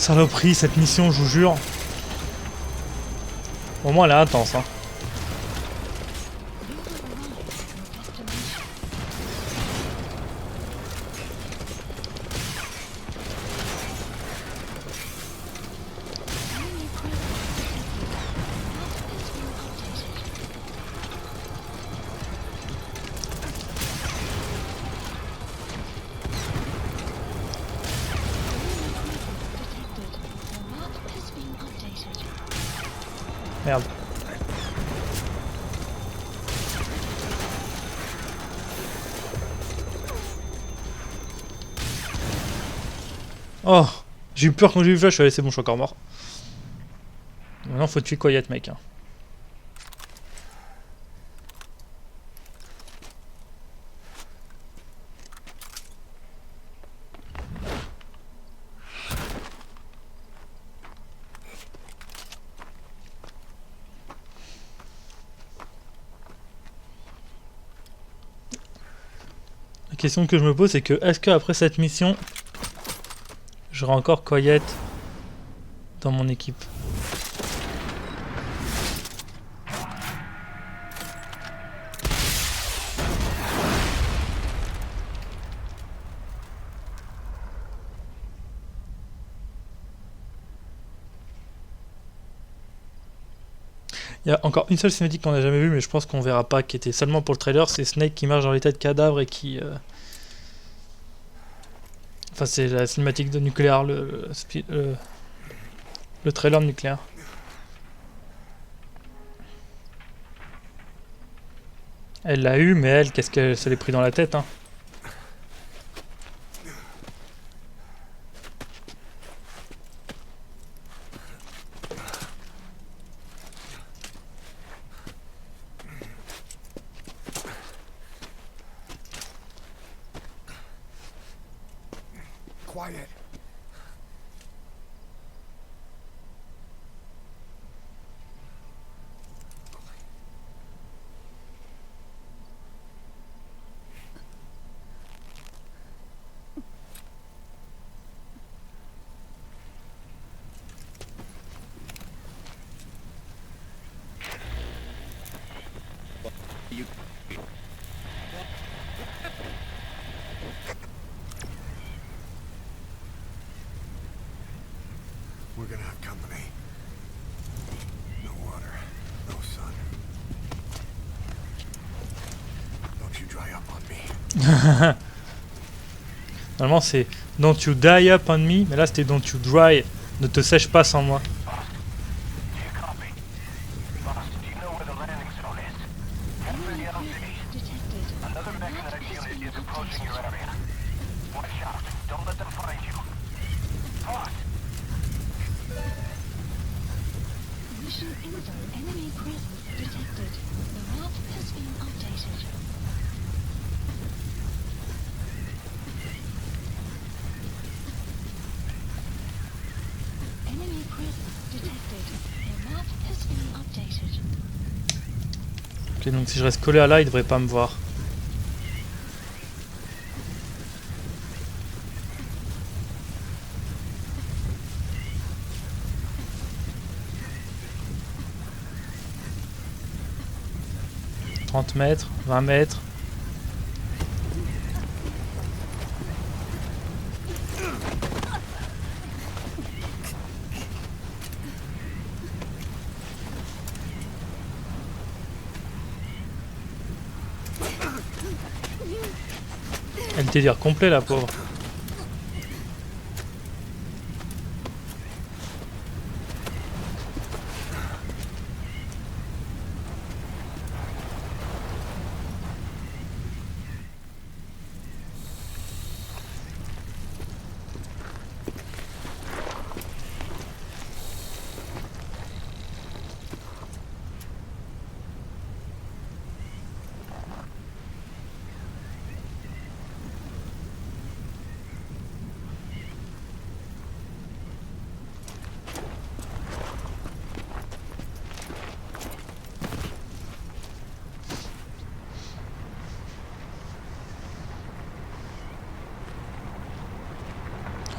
Saloperie, cette mission, je vous jure. Au moins, elle est intense, hein. Merde. Oh, j'ai eu peur quand j'ai vu Flash, allez c'est bon, je suis encore mort. Maintenant faut tuer Quiet mec. Hein. La question que je me pose c'est que est-ce que après cette mission j'aurai encore Quiet dans mon équipe? Il y a encore une seule cinématique qu'on n'a jamais vue, mais je pense qu'on verra pas, qui était seulement pour le trailer, c'est Snake qui marche dans l'état de cadavre et qui... Enfin c'est la cinématique de nucléaire, le trailer de nucléaire. Elle l'a eu, mais elle, qu'est-ce qu'elle se l'est pris dans la tête, hein.
Quiet. We're gonna have company. No water, no sun. Don't you dry up on me.
Normalement c'est Don't you die up on me, mais là c'était Don't you dry, ne te sèche pas sans moi.
Do you copy? Boss, do you know where the landing zone is? Head for the LZ.
Detected.
Another mechanized unit is approaching your area. Watch out. Don't let them find you. Boss!
Mission info. Enemy presence detected. The map has been updated. Enemy presence detected. The map has been updated.
Ok, donc si je reste collé à là, il devrait pas me voir. « 30 mètres, 20 mètres. » Elle délire complet la pauvre.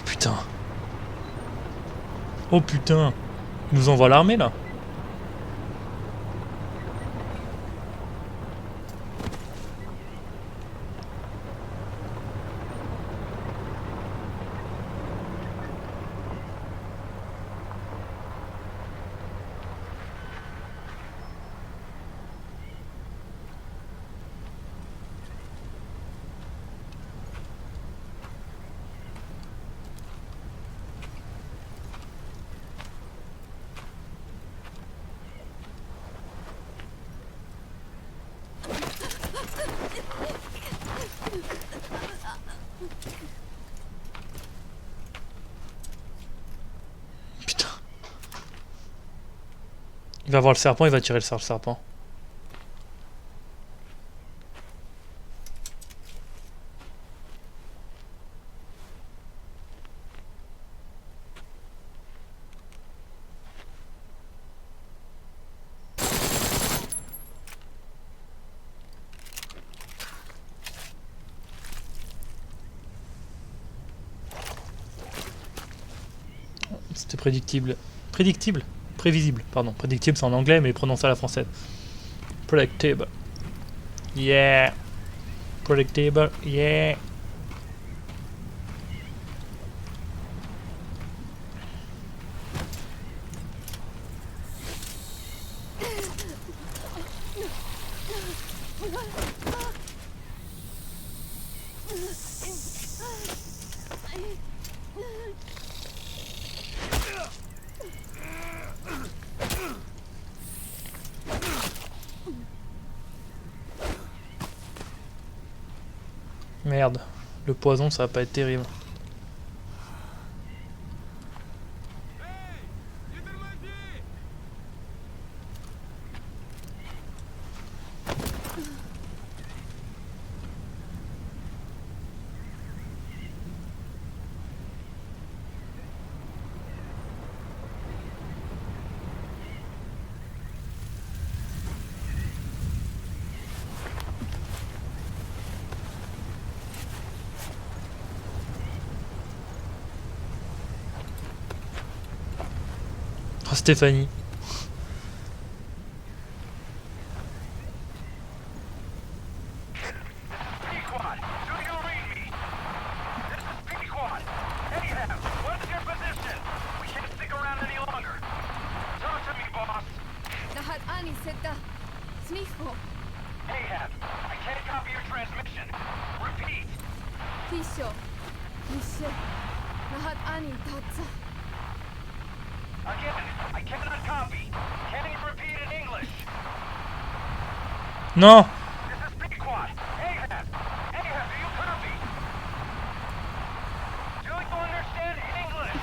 Putain. Oh putain, il nous envoie l'armée là. Putain. Il va voir le serpent, il va tirer sur le serpent. C'était prédictible. Prédictible? Prévisible, pardon. Prédictible c'est en anglais mais prononcé à la française. Predictable. Yeah. Predictable, yeah. Merde, le poison ça va pas être terrible. Oh, Stéphanie.
Pequod, do you read me? This is Pequod. Ahab, what's your position? We can't stick around any longer. Talk to me, boss.
Lahat ani seda. Sniffo.
Ahab, I can't copy your transmission. Repeat.
Tisho. Nishe. Lahat ani tatsa.
Again, I cannot copy. Can you repeat in English?
Non.
This is Pequod. Ahab, Ahab, do you copy? Do you understand English?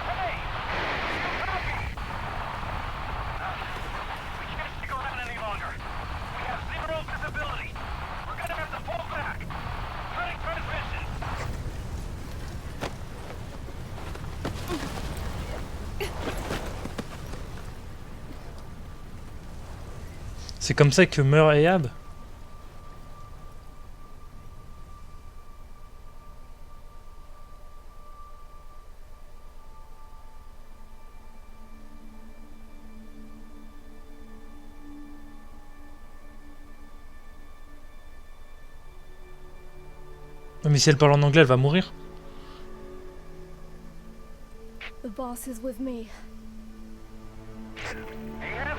Hey, do you copy? We can't stick around any longer. We have zero visibility. We're gonna have to pull back. Cutting transmission.
C'est comme ça que meurt Ahab. Mais si elle parle en anglais, elle va mourir.
The boss is with me.
Ahab?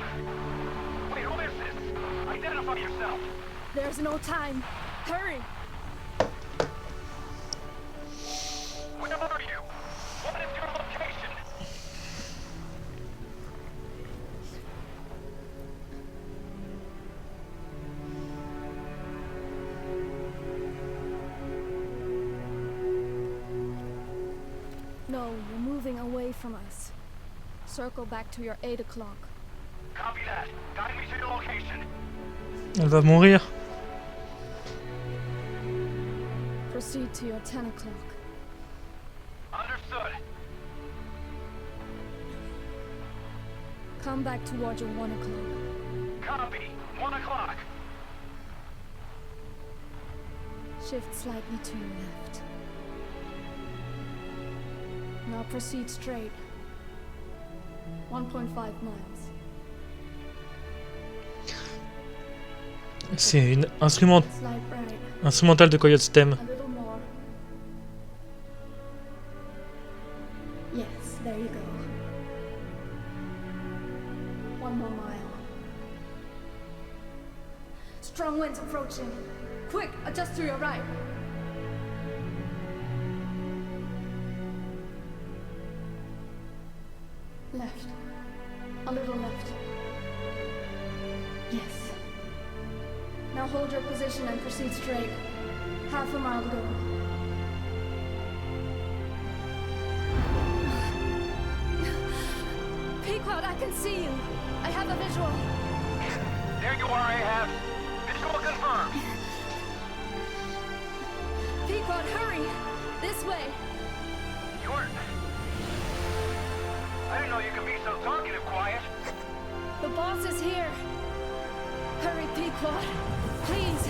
Wait, who is this? Identify yourself.
There's no time. Hurry.
Where are you? What is your location?
No, you're moving away from us. Circle back to your 8 o'clock.
Copy that. Guide me to your location.
Elle va mourir.
Proceed to your 10 o'clock.
Understood.
Come back towards your 1 o'clock.
Copy. 1 o'clock.
Shift slightly to your left. Now proceed straight. 1.5 miles.
C'est une
It's light right.
instrumentale de Coyote Stem.
A little more. Yes, there you go. 1 more mile. Strong winds approaching. Quick, adjust to your right. Left. A little left. Yes. Now hold your position and proceed straight. Half a mile to go. Pequod, I can see you. I have a visual.
There you are, Ahab. Visual confirmed.
Pequod, hurry! This way.
You're... I didn't know you could be so talkative, Quiet.
The boss is here. Hurry, Pequod. Please.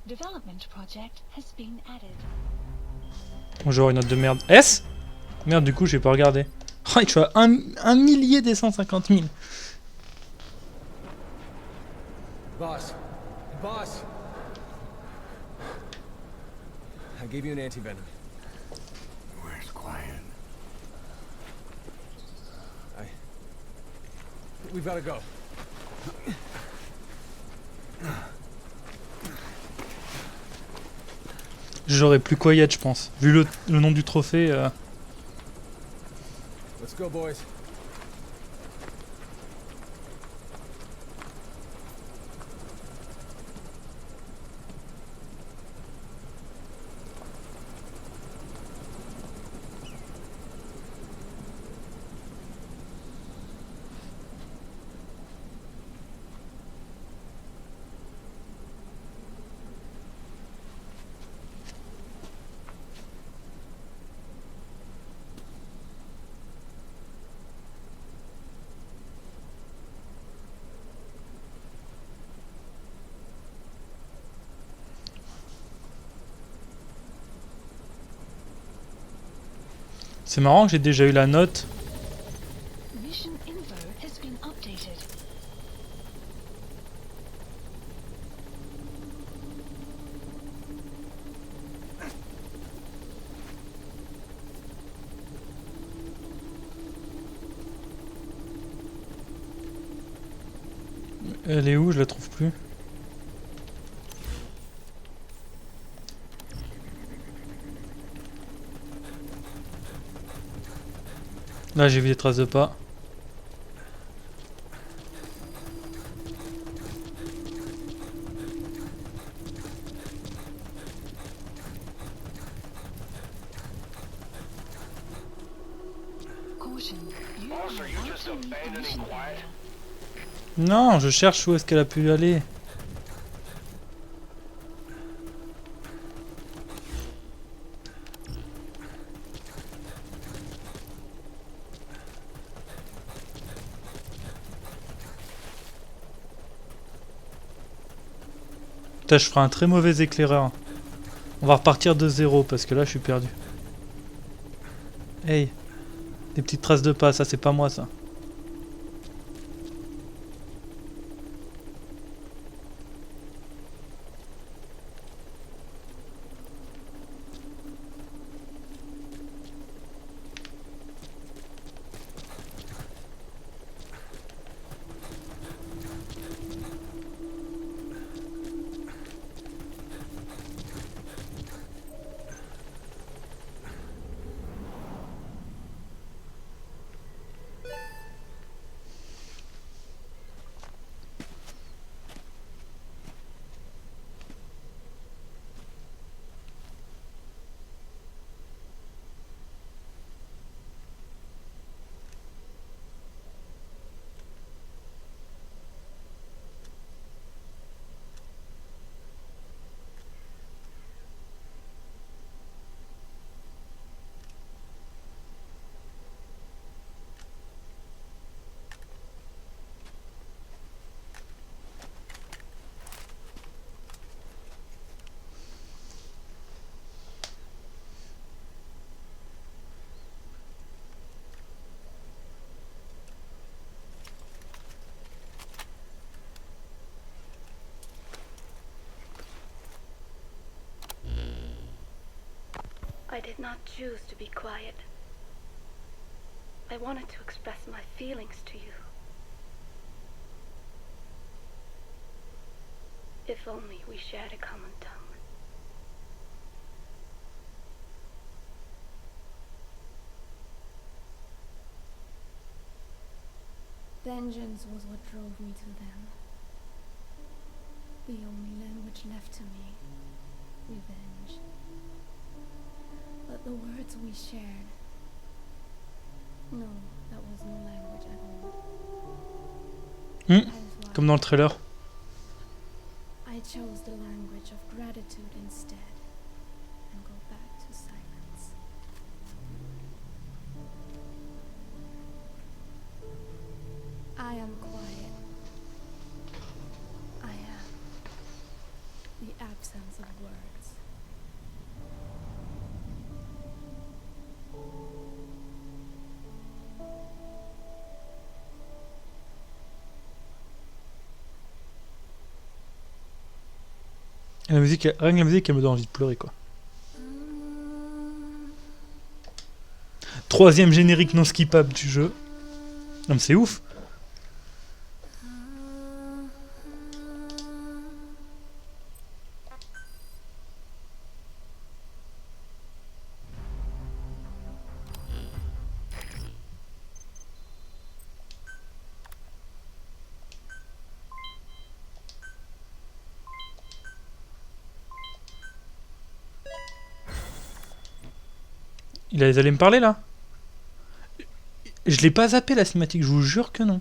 Development project has been added.
Bonjour, une note de merde. S. Merde, du coup, j'ai pas regardé. Oh, je suis à 1 millier des 150 000.
Boss. Boss! I gave you an anti-venom.
Where's Quiet?
We've gotta go.
J'aurais plus Quiet, je pense. Vu le nom du trophée.
Let's go, boys.
C'est marrant que j'ai déjà eu la note.
Mission info has been updated.
Elle est où? Je la trouve plus. Là, j'ai vu des traces de pas.
Caution. You
Boss, are you
are
just
about to leave the
abandoning
mission
Quiet?
area.
Non, je cherche où est-ce qu'elle a pu aller. Putain, je ferai un très mauvais éclaireur. On va repartir de zéro parce que là je suis perdu. Hey, des petites traces de pas, ça c'est pas moi ça.
I did not choose to be quiet. I wanted to express my feelings to you. If only we shared a common tongue.
Vengeance was what drove me to them. The only language left to me. Revenge. But the words we shared... No, that was no language at all. That is why
Comme dans le trailer.
I chose the language of gratitude instead. And go back to silence. I am quiet. I am the absence of words.
Et la musique, rien que la musique, elle me donne envie de pleurer, quoi. 3e générique non skippable du jeu. Non mais c'est ouf. Ils allaient me parler là? Je l'ai pas zappé la cinématique, je vous jure que non.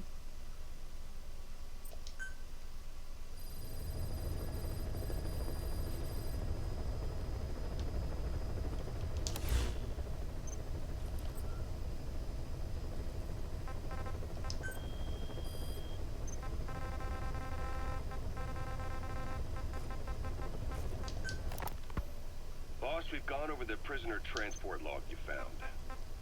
Boss, we've gone over the prisoner transport log you found.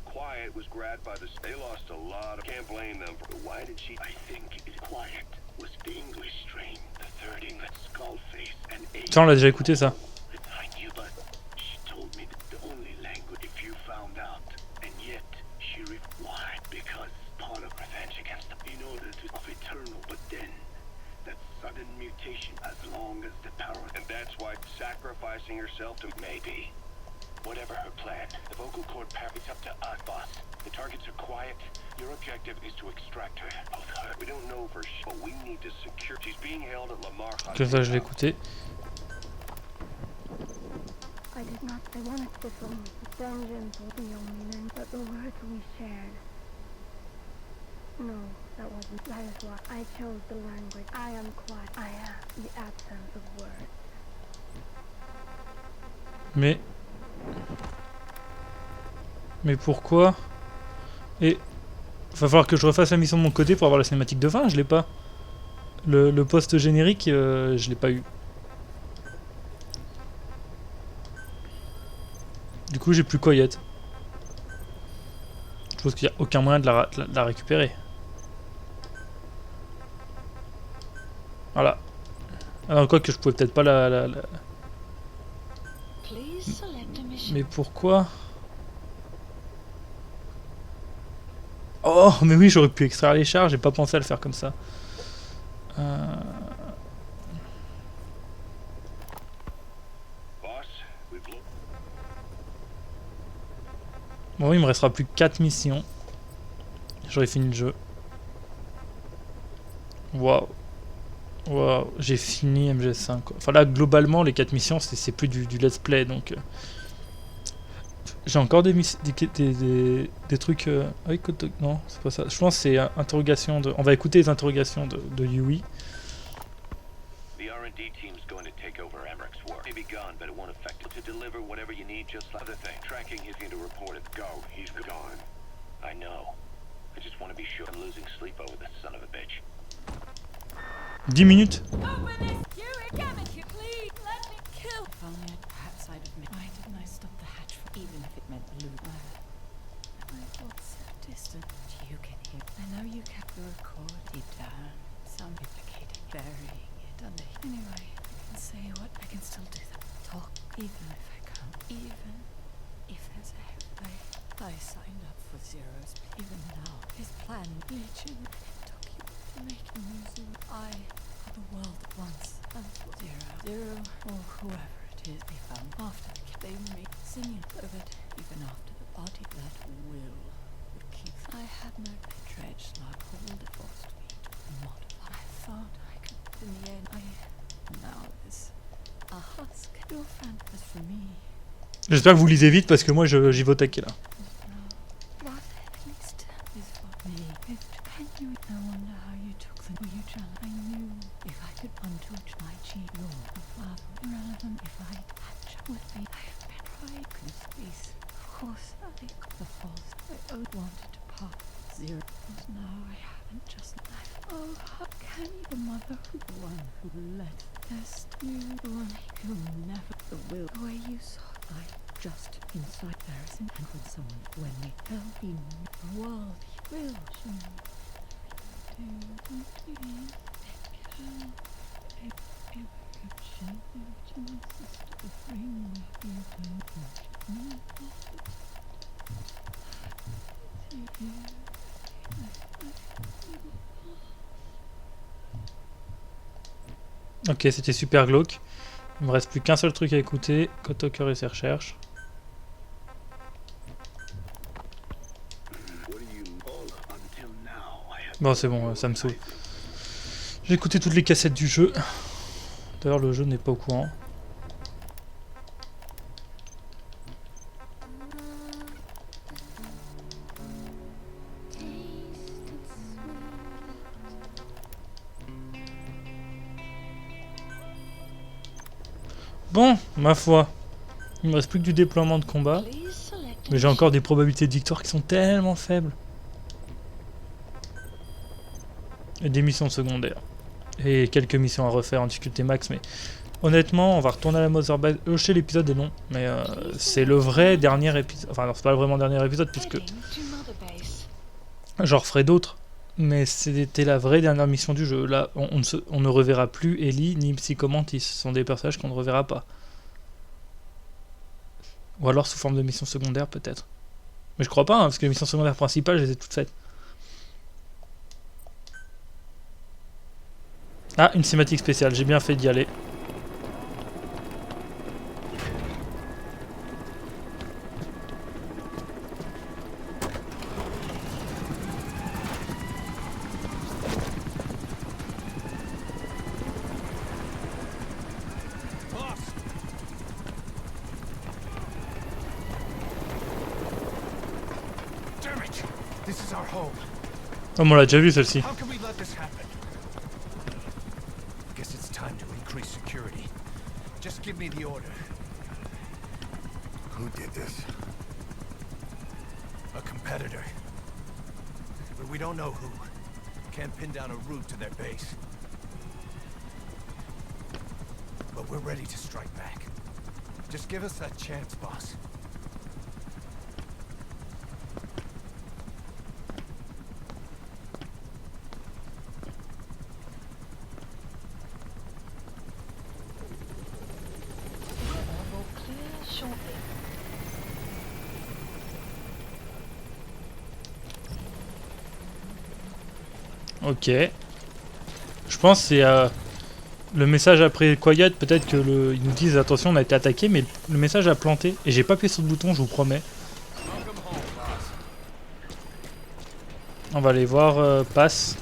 Quiet was grabbed by the... They lost a lot of... Can't blame them for... Why did she... I think Quiet was the English strain. The third English skull face and...
Ça on l'a déjà écouté ça.
I knew, but she told me that the only language if you found out. And yet, she replied because part of revenge against them in order to... of eternal, but then... That sudden mutation as long as the power... And that's why sacrificing herself to... Maybe. Whatever her plan, the vocal cord it's up to us, boss. The targets are Quiet. Your objective is to extract her. Both her. We don't know for sure, but we need to secure. She's being held at Lamar.
Comme ça je l'ai écouté.
I did not. I wanted to from vengeance was the only language, but the words we shared. No, that wasn't. That is why I chose the language. I am quiet. I am the absence of words.
Mais pourquoi? Et va falloir que je refasse la mission de mon côté pour avoir la cinématique de fin, je l'ai pas. Le post générique, je l'ai pas eu. Du coup j'ai plus Quiet. Je pense qu'il n'y a aucun moyen de la récupérer. Voilà. Alors quoi que je pouvais peut-être pas la...
Please select a mission.
Mais pourquoi? Oh, mais oui, j'aurais pu extraire les chars, j'ai pas pensé à le faire comme ça. Bon, il me restera plus que 4 missions. J'aurais fini le jeu. Waouh. Waouh, j'ai fini MGS5. Quoi. Enfin là, globalement, les 4 missions, c'est plus du let's play, donc... J'ai encore des trucs... Ah oui, non, c'est pas ça. Je pense que c'est interrogation de... On va écouter les interrogations de Yui.
The R&D team's going to take over Amric's work. May be gone, but it won't affect it. To deliver whatever you need, just like other thing. Tracking is going to report it. Go. He's gone. I know. I just want to be sure I'm losing sleep over this son of a bitch.
10 minutes.
Open this! Yuri, damn it, you please let me kill. If only perhaps I'd admit. Why didn't I stop the hatch for even if it meant losing? My thoughts so distant. You can hear. I know you kept the record deep down. Some duplicated, burying it under. Anyway, I can say what I can still do that. Talk, even if I can't. Even If there's a I signed up for Zero's. Even now, his plan Legion took you to make him Zero. I for the world at once. And for Zero, or whoever it is they found after they made singing so that even after the body that will would keep. I had no dredge like hold it forced me to modify. I thought I could. In the end, now this a husk. Your friend was for me.
J'espère que vous lisez vite parce que moi j'y vais au taquet là.
What at least is for me. Can you? I wonder how you took the you challenge. I knew if I could untouch my cheek, your father irrelevant. If I catch would be, I have been right. Peace. Of course, I think the false. I wanted to part Zero. But now I haven't just left. Oh, how can you, the mother, the one who let test you, the one who never the will, the way you saw. I just inside there is an and with someone when they tell me the world you will show me.
Ok, c'était super glauque. Il me reste plus qu'un seul truc à écouter. Kotoker et ses recherches. Bon, c'est bon, ça me saoule. J'ai écouté toutes les cassettes du jeu. D'ailleurs, le jeu n'est pas au courant. Bon, ma foi, il me reste plus que du déploiement de combat, mais j'ai encore des probabilités de victoire qui sont tellement faibles. Et des missions secondaires. Et quelques missions à refaire en difficulté max, mais honnêtement, on va retourner à la Mother Base. Chez l'épisode est long, mais c'est le vrai dernier épisode. Enfin, non, c'est pas le vraiment dernier épisode, puisque j'en referai d'autres. Mais c'était la vraie dernière mission du jeu. Là, on ne reverra plus Ellie ni Psychomantis. Ce sont des personnages qu'on ne reverra pas. Ou alors sous forme de mission secondaire, peut-être. Mais je crois pas, hein, parce que les missions secondaires principales, je les ai toutes faites. Ah, une cinématique spéciale. J'ai bien fait d'y aller. Oh, on l'a déjà vu celle-ci.
Give me the order. Who did this? A competitor. But we don't know who. Can't pin down a route to their base. But we're ready to strike back. Just give us that chance, boss.
Ok. Je pense que c'est le message après Quiet, peut-être que ils nous disent attention on a été attaqué, mais le message a planté et j'ai pas appuyé sur le bouton, je vous promets. On va aller voir passe.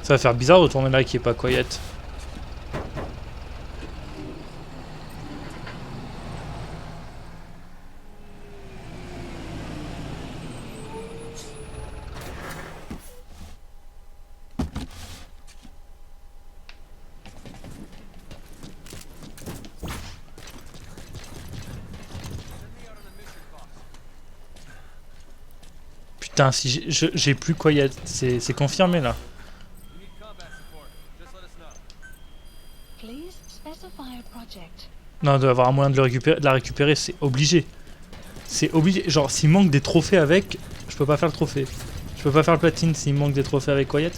Ça va faire bizarre de retourner là qui est pas Quiet. Putain, si j'ai plus Quiet, c'est confirmé là. Non, d'avoir un moyen de la récupérer, c'est obligé. C'est obligé. Genre, s'il manque des trophées avec, je peux pas faire le trophée. Je peux pas faire le platine s'il me manque des trophées avec Quiet.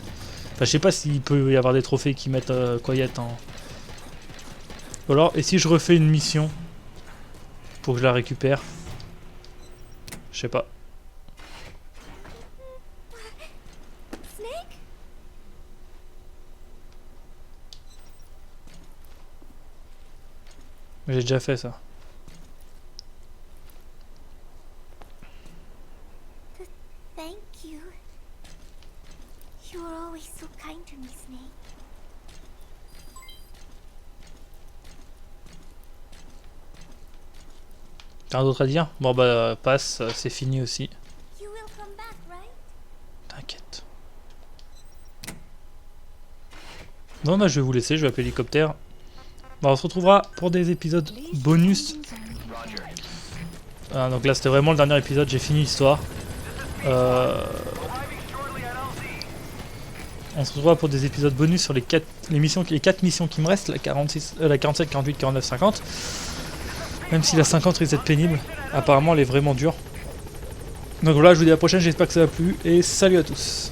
Enfin, je sais pas s'il peut y avoir des trophées qui mettent Quiet en... Ou alors, et si je refais une mission pour que je la récupère? Je sais pas.
Snake?
J'ai déjà fait ça.
Thank you. You were always so kind to me, Snake.
T'as rien d'autre à dire? Bon bah passe, c'est fini aussi.
You will come back, right?
T'inquiète. Bon bah je vais vous laisser, je vais appeler l'hélicoptère. Bon, on se retrouvera pour des épisodes bonus. Ah, donc là c'était vraiment le dernier épisode, j'ai fini l'histoire. On se retrouvera pour des épisodes bonus sur les 4 missions qui me restent, la 46, la 47, 48, 49, 50. Même si la 50 risque d'être pénible, apparemment elle est vraiment dure. Donc voilà, je vous dis à la prochaine, j'espère que ça vous a plu et salut à tous.